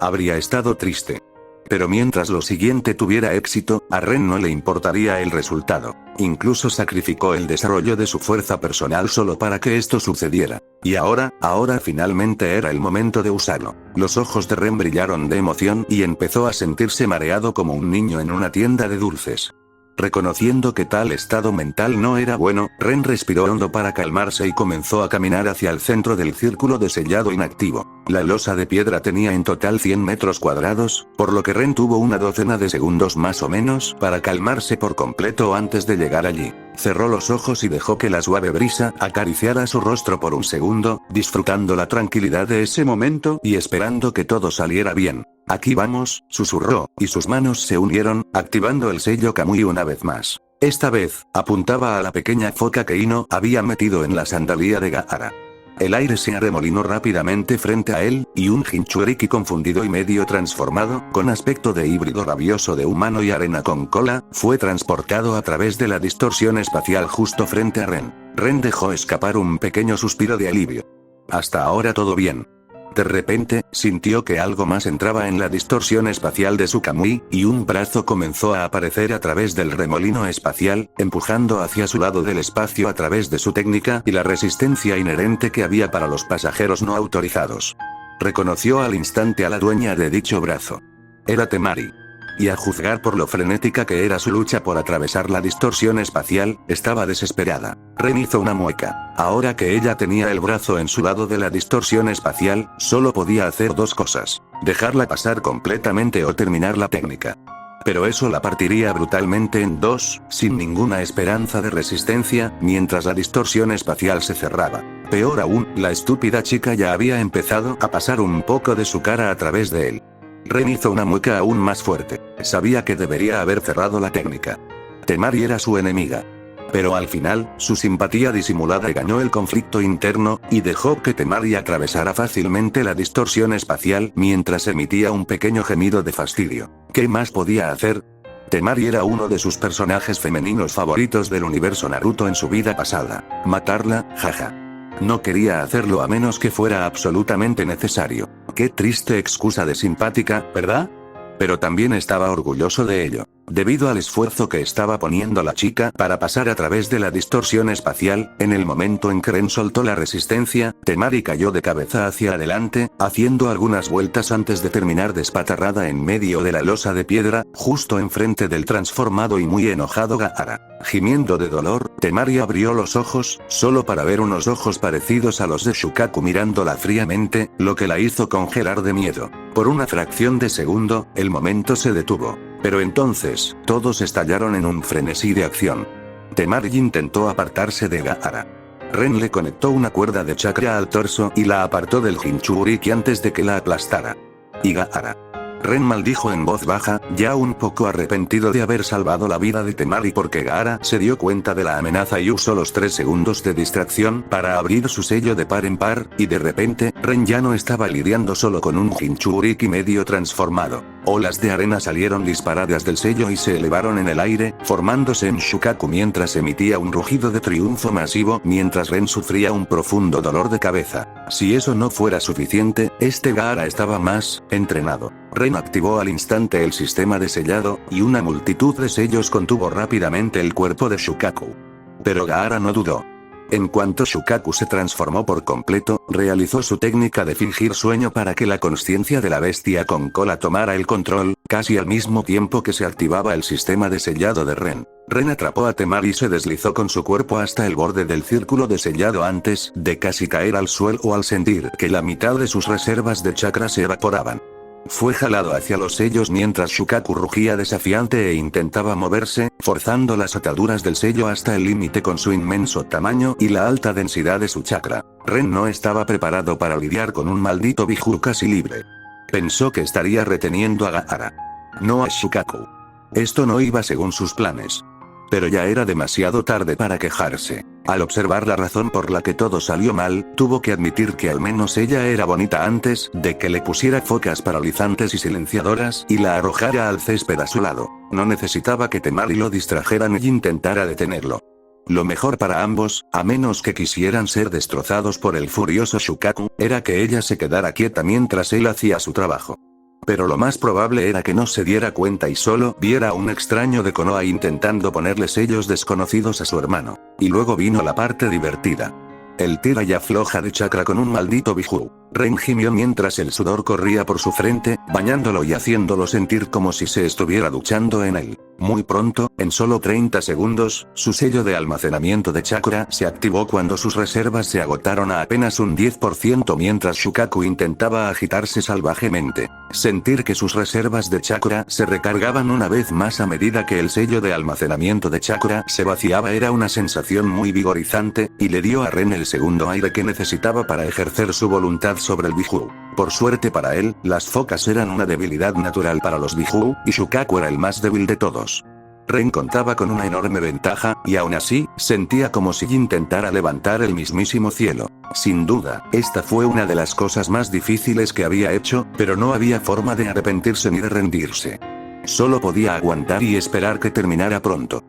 Habría estado triste. Pero mientras lo siguiente tuviera éxito, a Ren no le importaría el resultado. Incluso sacrificó el desarrollo de su fuerza personal solo para que esto sucediera. Y ahora finalmente era el momento de usarlo. Los ojos de Ren brillaron de emoción y empezó a sentirse mareado como un niño en una tienda de dulces. Reconociendo que tal estado mental no era bueno, Ren respiró hondo para calmarse y comenzó a caminar hacia el centro del círculo de sellado inactivo. La losa de piedra tenía en total 100 metros cuadrados, por lo que Ren tuvo una docena de segundos más o menos para calmarse por completo antes de llegar allí. Cerró los ojos y dejó que la suave brisa acariciara su rostro por un segundo, disfrutando la tranquilidad de ese momento y esperando que todo saliera bien. Aquí vamos, susurró, y sus manos se unieron, activando el sello Kamui una vez más. Esta vez, apuntaba a la pequeña foca que Ino había metido en la sandalia de Gaara. El aire se arremolinó rápidamente frente a él, y un Jinchuriki confundido y medio transformado, con aspecto de híbrido rabioso de humano y arena con cola, fue transportado a través de la distorsión espacial justo frente a Ren. Ren dejó escapar un pequeño suspiro de alivio. Hasta ahora todo bien. De repente, sintió que algo más entraba en la distorsión espacial de su Kamui, y un brazo comenzó a aparecer a través del remolino espacial, empujando hacia su lado del espacio a través de su técnica y la resistencia inherente que había para los pasajeros no autorizados. Reconoció al instante a la dueña de dicho brazo. Era Temari. Y a juzgar por lo frenética que era su lucha por atravesar la distorsión espacial, estaba desesperada. Ren hizo una mueca. Ahora que ella tenía el brazo en su lado de la distorsión espacial, solo podía hacer dos cosas: dejarla pasar completamente o terminar la técnica. Pero eso la partiría brutalmente en dos, sin ninguna esperanza de resistencia, mientras la distorsión espacial se cerraba. Peor aún, la estúpida chica ya había empezado a pasar un poco de su cara a través de él. Ren hizo una mueca aún más fuerte. Sabía que debería haber cerrado la técnica. Temari era su enemiga. Pero al final, su simpatía disimulada ganó el conflicto interno, y dejó que Temari atravesara fácilmente la distorsión espacial mientras emitía un pequeño gemido de fastidio. ¿Qué más podía hacer? Temari era uno de sus personajes femeninos favoritos del universo Naruto en su vida pasada. Matarla, jaja. No quería hacerlo a menos que fuera absolutamente necesario. Qué triste excusa de simpática, ¿verdad? Pero también estaba orgulloso de ello. Debido al esfuerzo que estaba poniendo la chica para pasar a través de la distorsión espacial, en el momento en que Ren soltó la resistencia, Temari cayó de cabeza hacia adelante, haciendo algunas vueltas antes de terminar despatarrada en medio de la losa de piedra, justo enfrente del transformado y muy enojado Gaara. Gimiendo de dolor, Temari abrió los ojos, solo para ver unos ojos parecidos a los de Shukaku mirándola fríamente, lo que la hizo congelar de miedo. Por una fracción de segundo, el momento se detuvo. Pero entonces, todos estallaron en un frenesí de acción. Temari intentó apartarse de Gaara. Ren le conectó una cuerda de chakra al torso y la apartó del Jinchuriki antes de que la aplastara. Y Gaara. Ren maldijo en voz baja, ya un poco arrepentido de haber salvado la vida de Temari porque Gaara se dio cuenta de la amenaza y usó los 3 segundos de distracción para abrir su sello de par en par, y de repente, Ren ya no estaba lidiando solo con un Jinchuriki medio transformado. Olas de arena salieron disparadas del sello y se elevaron en el aire, formándose en Shukaku mientras emitía un rugido de triunfo masivo mientras Ren sufría un profundo dolor de cabeza. Si eso no fuera suficiente, este Gaara estaba más entrenado. Ren activó al instante el sistema de sellado, y una multitud de sellos contuvo rápidamente el cuerpo de Shukaku. Pero Gaara no dudó. En cuanto Shukaku se transformó por completo, realizó su técnica de fingir sueño para que la consciencia de la bestia con cola tomara el control, casi al mismo tiempo que se activaba el sistema de sellado de Ren. Ren atrapó a Temari y se deslizó con su cuerpo hasta el borde del círculo de sellado antes de casi caer al suelo al sentir que la mitad de sus reservas de chakra se evaporaban. Fue jalado hacia los sellos mientras Shukaku rugía desafiante e intentaba moverse, forzando las ataduras del sello hasta el límite con su inmenso tamaño y la alta densidad de su chakra. Ren no estaba preparado para lidiar con un maldito Biju casi libre. Pensó que estaría reteniendo a Gaara. No a Shukaku. Esto no iba según sus planes. Pero ya era demasiado tarde para quejarse. Al observar la razón por la que todo salió mal, tuvo que admitir que al menos ella era bonita antes de que le pusiera focas paralizantes y silenciadoras y la arrojara al césped a su lado. No necesitaba que Temari lo distrajera ni intentara detenerlo. Lo mejor para ambos, a menos que quisieran ser destrozados por el furioso Shukaku, era que ella se quedara quieta mientras él hacía su trabajo. Pero lo más probable era que no se diera cuenta y solo viera a un extraño de Konoha intentando ponerle sellos desconocidos a su hermano. Y luego vino la parte divertida. El tira y afloja de chakra con un maldito Biju. Ren gimió mientras el sudor corría por su frente, bañándolo y haciéndolo sentir como si se estuviera duchando en él. Muy pronto, en solo 30 segundos, su sello de almacenamiento de chakra se activó cuando sus reservas se agotaron a apenas un 10% mientras Shukaku intentaba agitarse salvajemente. Sentir que sus reservas de chakra se recargaban una vez más a medida que el sello de almacenamiento de chakra se vaciaba era una sensación muy vigorizante, y le dio a Ren el segundo aire que necesitaba para ejercer su voluntad sobre el Biju. Por suerte para él, las focas eran una debilidad natural para los Biju, y Shukaku era el más débil de todos. Ren contaba con una enorme ventaja, y aún así, sentía como si intentara levantar el mismísimo cielo. Sin duda, esta fue una de las cosas más difíciles que había hecho, pero no había forma de arrepentirse ni de rendirse. Solo podía aguantar y esperar que terminara pronto.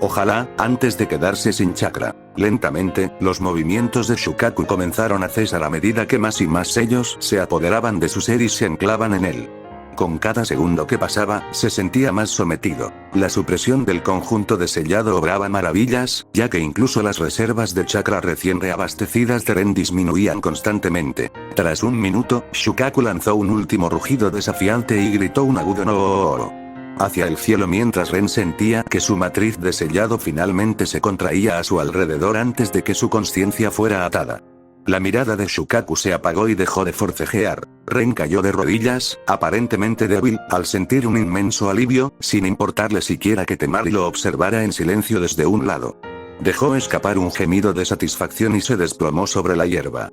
Ojalá, antes de quedarse sin chakra. Lentamente, los movimientos de Shukaku comenzaron a cesar a medida que más y más sellos se apoderaban de su ser y se anclaban en él. Con cada segundo que pasaba, se sentía más sometido. La supresión del conjunto de sellado obraba maravillas, ya que incluso las reservas de chakra recién reabastecidas de Ren disminuían constantemente. Tras un minuto, Shukaku lanzó un último rugido desafiante y gritó un agudo no hacia el cielo mientras Ren sentía que su matriz de sellado finalmente se contraía a su alrededor antes de que su conciencia fuera atada. La mirada de Shukaku se apagó y dejó de forcejear. Ren cayó de rodillas, aparentemente débil, al sentir un inmenso alivio, sin importarle siquiera que Temari lo observara en silencio desde un lado. Dejó escapar un gemido de satisfacción y se desplomó sobre la hierba.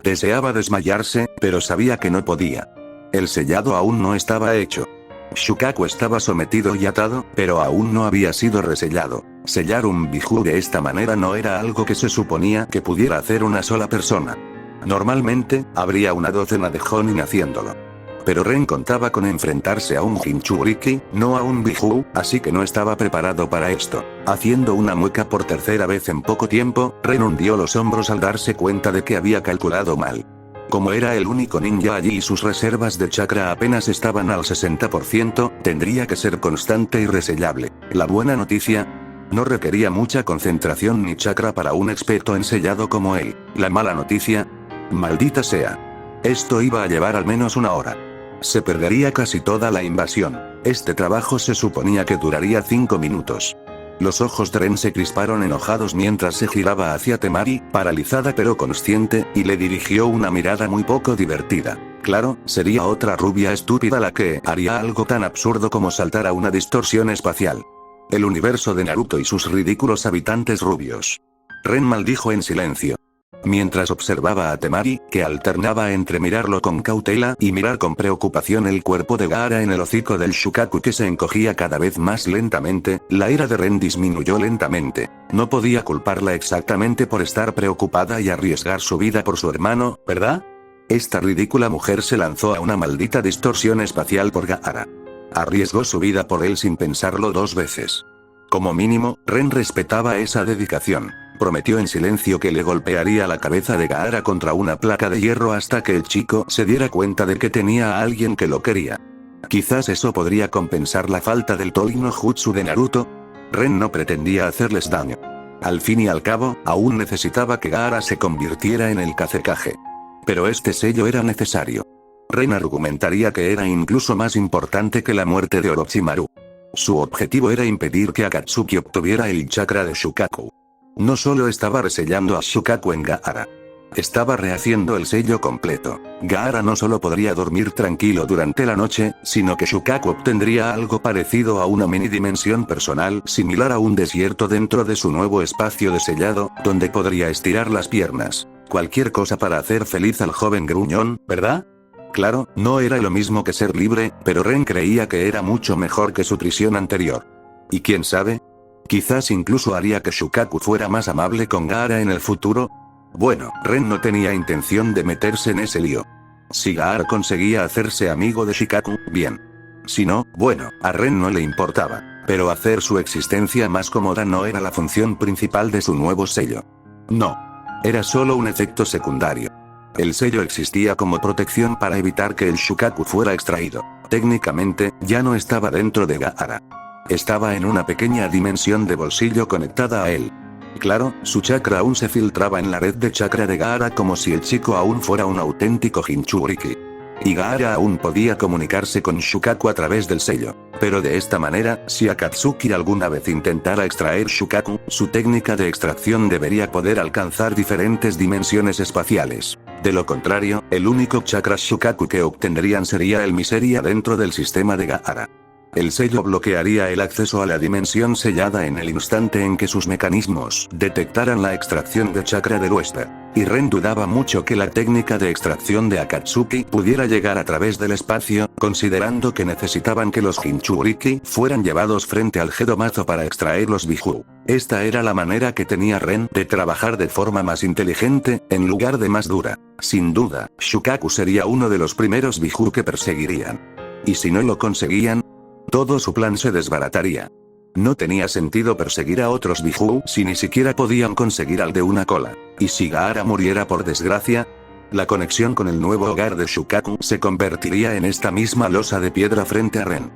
Deseaba desmayarse, pero sabía que no podía. El sellado aún no estaba hecho. Shukaku estaba sometido y atado, pero aún no había sido resellado. Sellar un Biju de esta manera no era algo que se suponía que pudiera hacer una sola persona. Normalmente, habría una docena de Jonin haciéndolo. Pero Ren contaba con enfrentarse a un Jinchuriki, no a un Biju, así que no estaba preparado para esto. Haciendo una mueca por tercera vez en poco tiempo, Ren hundió los hombros al darse cuenta de que había calculado mal. Como era el único ninja allí y sus reservas de chakra apenas estaban al 60%, Tendría que ser constante y resellable. La buena noticia: no requería mucha concentración ni chakra para un experto en sellado como él. La mala noticia: maldita sea. Esto iba a llevar al menos una hora. Se perdería casi toda la invasión. Este trabajo se suponía que duraría 5 minutos. Los ojos de Ren se crisparon enojados mientras se giraba hacia Temari, paralizada pero consciente, y le dirigió una mirada muy poco divertida. Claro, sería otra rubia estúpida la que haría algo tan absurdo como saltar a una distorsión espacial. El universo de Naruto y sus ridículos habitantes rubios. Ren maldijo en silencio. Mientras observaba a Temari, que alternaba entre mirarlo con cautela y mirar con preocupación el cuerpo de Gaara en el hocico del Shukaku que se encogía cada vez más lentamente, la ira de Ren disminuyó lentamente. No podía culparla exactamente por estar preocupada y arriesgar su vida por su hermano, ¿verdad? Esta ridícula mujer se lanzó a una maldita distorsión espacial por Gaara. Arriesgó su vida por él sin pensarlo 2 veces. Como mínimo, Ren respetaba esa dedicación. Prometió en silencio que le golpearía la cabeza de Gaara contra una placa de hierro hasta que el chico se diera cuenta de que tenía a alguien que lo quería. Quizás eso podría compensar la falta del Toi no Jutsu de Naruto. Ren no pretendía hacerles daño. Al fin y al cabo, aún necesitaba que Gaara se convirtiera en el Kazekage. Pero este sello era necesario. Ren argumentaría que era incluso más importante que la muerte de Orochimaru. Su objetivo era impedir que Akatsuki obtuviera el chakra de Shukaku. No solo estaba resellando a Shukaku en Gaara. Estaba rehaciendo el sello completo. Gaara no solo podría dormir tranquilo durante la noche, sino que Shukaku obtendría algo parecido a una mini dimensión personal similar a un desierto dentro de su nuevo espacio de sellado, donde podría estirar las piernas. Cualquier cosa para hacer feliz al joven gruñón, ¿verdad? Claro, no era lo mismo que ser libre, pero Ren creía que era mucho mejor que su prisión anterior. ¿Y quién sabe? Quizás incluso haría que Shukaku fuera más amable con Gaara en el futuro. Bueno, Ren no tenía intención de meterse en ese lío. Si Gaara conseguía hacerse amigo de Shukaku, bien. Si no, bueno, a Ren no le importaba. Pero hacer su existencia más cómoda no era la función principal de su nuevo sello. No. Era solo un efecto secundario. El sello existía como protección para evitar que el Shukaku fuera extraído. Técnicamente, ya no estaba dentro de Gaara. Estaba en una pequeña dimensión de bolsillo conectada a él. Claro, su chakra aún se filtraba en la red de chakra de Gaara como si el chico aún fuera un auténtico Jinchuriki. Y Gaara aún podía comunicarse con Shukaku a través del sello. Pero de esta manera, si Akatsuki alguna vez intentara extraer Shukaku, su técnica de extracción debería poder alcanzar diferentes dimensiones espaciales. De lo contrario, el único chakra Shukaku que obtendrían sería el Miseria dentro del sistema de Gaara. El sello bloquearía el acceso a la dimensión sellada en el instante en que sus mecanismos detectaran la extracción de chakra del huésped. Y Ren dudaba mucho que la técnica de extracción de Akatsuki pudiera llegar a través del espacio, considerando que necesitaban que los Jinchuriki fueran llevados frente al Gedomazo para extraer los Biju. Esta era la manera que tenía Ren de trabajar de forma más inteligente, en lugar de más dura. Sin duda, Shukaku sería uno de los primeros Biju que perseguirían. Y si no lo conseguían, todo su plan se desbarataría. No tenía sentido perseguir a otros Biju si ni siquiera podían conseguir al de una cola. Y si Gaara muriera por desgracia, la conexión con el nuevo hogar de Shukaku se convertiría en esta misma losa de piedra frente a Ren.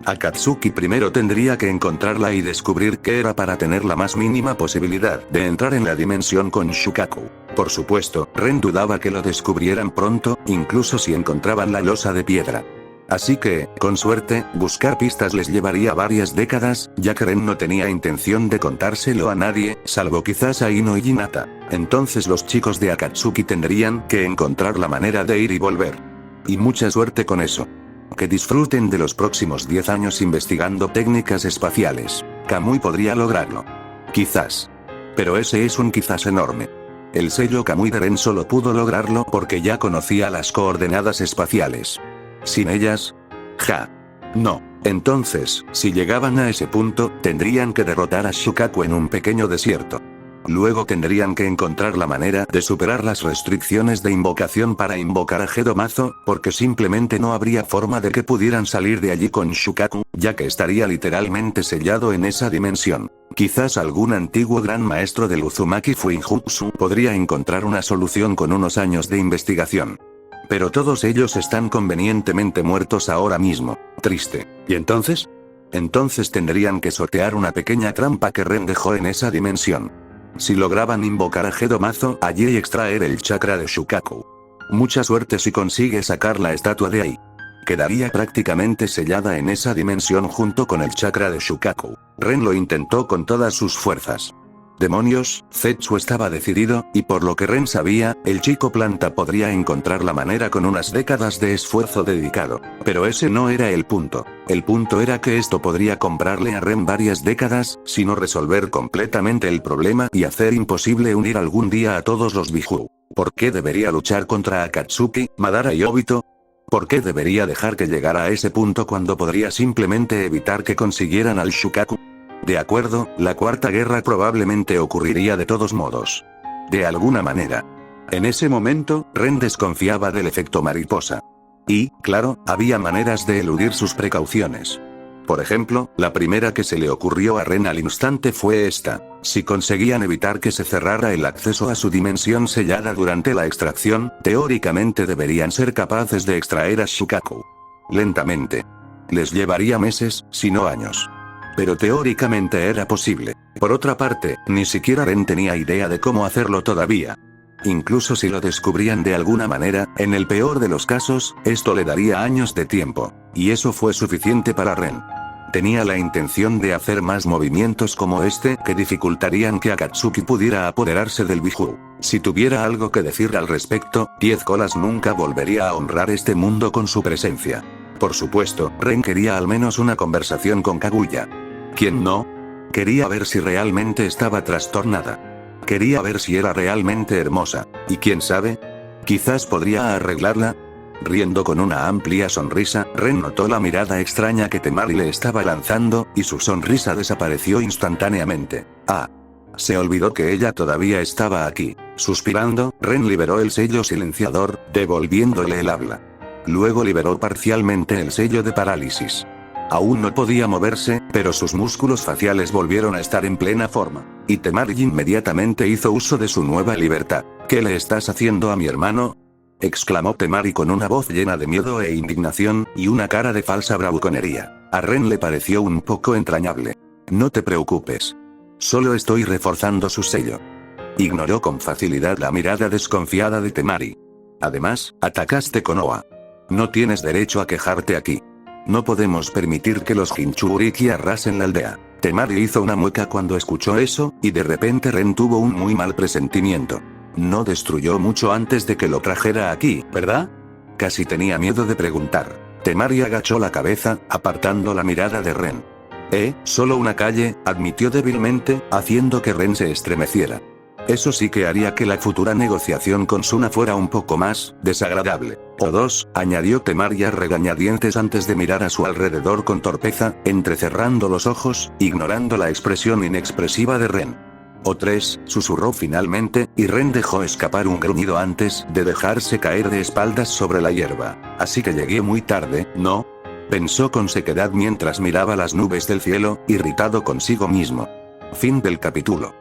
Akatsuki primero tendría que encontrarla y descubrir qué era para tener la más mínima posibilidad de entrar en la dimensión con Shukaku. Por supuesto, Ren dudaba que lo descubrieran pronto, incluso si encontraban la losa de piedra. Así que, con suerte, buscar pistas les llevaría varias décadas, ya que Ren no tenía intención de contárselo a nadie, salvo quizás a Ino y Hinata. Entonces los chicos de Akatsuki tendrían que encontrar la manera de ir y volver. Y mucha suerte con eso. Que disfruten de los próximos 10 años investigando técnicas espaciales. Kamui podría lograrlo. Quizás. Pero ese es un quizás enorme. El sello Kamui de Ren solo pudo lograrlo porque ya conocía las coordenadas espaciales. Sin ellas, no. Entonces, si llegaban a ese punto, tendrían que derrotar a Shukaku en un pequeño desierto. Luego tendrían que encontrar la manera de superar las restricciones de invocación para invocar a Gedomazo, porque simplemente no habría forma de que pudieran salir de allí con Shukaku, ya que estaría literalmente sellado en esa dimensión. Quizás algún antiguo gran maestro del Uzumaki Fuinjutsu podría encontrar una solución con unos años de investigación. Pero todos ellos están convenientemente muertos ahora mismo. Triste. ¿Y entonces? Entonces tendrían que sortear una pequeña trampa que Ren dejó en esa dimensión. Si lograban invocar a Gedomazo allí y extraer el chakra de Shukaku. Mucha suerte si consigue sacar la estatua de ahí. Quedaría prácticamente sellada en esa dimensión junto con el chakra de Shukaku. Ren lo intentó con todas sus fuerzas. Demonios, Zetsu estaba decidido, y por lo que Ren sabía, el chico planta podría encontrar la manera con unas décadas de esfuerzo dedicado. Pero ese no era el punto. El punto era que esto podría comprarle a Ren varias décadas, sino resolver completamente el problema y hacer imposible unir algún día a todos los Biju. ¿Por qué debería luchar contra Akatsuki, Madara y Obito? ¿Por qué debería dejar que llegara a ese punto cuando podría simplemente evitar que consiguieran al Shukaku? De acuerdo, la cuarta guerra probablemente ocurriría de todos modos. De alguna manera. En ese momento, Ren desconfiaba del efecto mariposa. Y, claro, había maneras de eludir sus precauciones. Por ejemplo, la primera que se le ocurrió a Ren al instante fue esta. Si conseguían evitar que se cerrara el acceso a su dimensión sellada durante la extracción, teóricamente deberían ser capaces de extraer a Shukaku. Lentamente. Les llevaría meses, si no años. Pero teóricamente era posible. Por otra parte, ni siquiera Ren tenía idea de cómo hacerlo todavía. Incluso si lo descubrían de alguna manera, en el peor de los casos, esto le daría años de tiempo. Y eso fue suficiente para Ren. Tenía la intención de hacer más movimientos como este que dificultarían que Akatsuki pudiera apoderarse del Biju. Si tuviera algo que decir al respecto, 10 colas nunca volvería a honrar este mundo con su presencia. Por supuesto, Ren quería al menos una conversación con Kaguya. ¿Quién no? Quería ver si realmente estaba trastornada. Quería ver si era realmente hermosa. ¿Y quién sabe? Quizás podría arreglarla. Riendo con una amplia sonrisa, Ren notó la mirada extraña que Temari le estaba lanzando, y su sonrisa desapareció instantáneamente. Ah. Se olvidó que ella todavía estaba aquí. Suspirando, Ren liberó el sello silenciador, devolviéndole el habla. Luego liberó parcialmente el sello de parálisis. Aún no podía moverse, pero sus músculos faciales volvieron a estar en plena forma. Y Temari inmediatamente hizo uso de su nueva libertad. ¿Qué le estás haciendo a mi hermano?, exclamó Temari con una voz llena de miedo e indignación, y una cara de falsa bravuconería. A Ren le pareció un poco entrañable. No te preocupes. Solo estoy reforzando su sello. Ignoró con facilidad la mirada desconfiada de Temari. Además, atacaste con Konoha. No tienes derecho a quejarte aquí. No podemos permitir que los Jinchuriki arrasen la aldea. Temari hizo una mueca cuando escuchó eso, y de repente Ren tuvo un muy mal presentimiento. No destruyó mucho antes de que lo trajera aquí, ¿verdad? Casi tenía miedo de preguntar. Temari agachó la cabeza, apartando la mirada de Ren. Solo una calle, admitió débilmente, haciendo que Ren se estremeciera. Eso sí que haría que la futura negociación con Suna fuera un poco más desagradable. O dos, añadió Temari a regañadientes antes de mirar a su alrededor con torpeza, entrecerrando los ojos, ignorando la expresión inexpresiva de Ren. O tres, susurró finalmente, y Ren dejó escapar un gruñido antes de dejarse caer de espaldas sobre la hierba. Así que llegué muy tarde, ¿no?, pensó con sequedad mientras miraba las nubes del cielo, irritado consigo mismo. Fin del capítulo.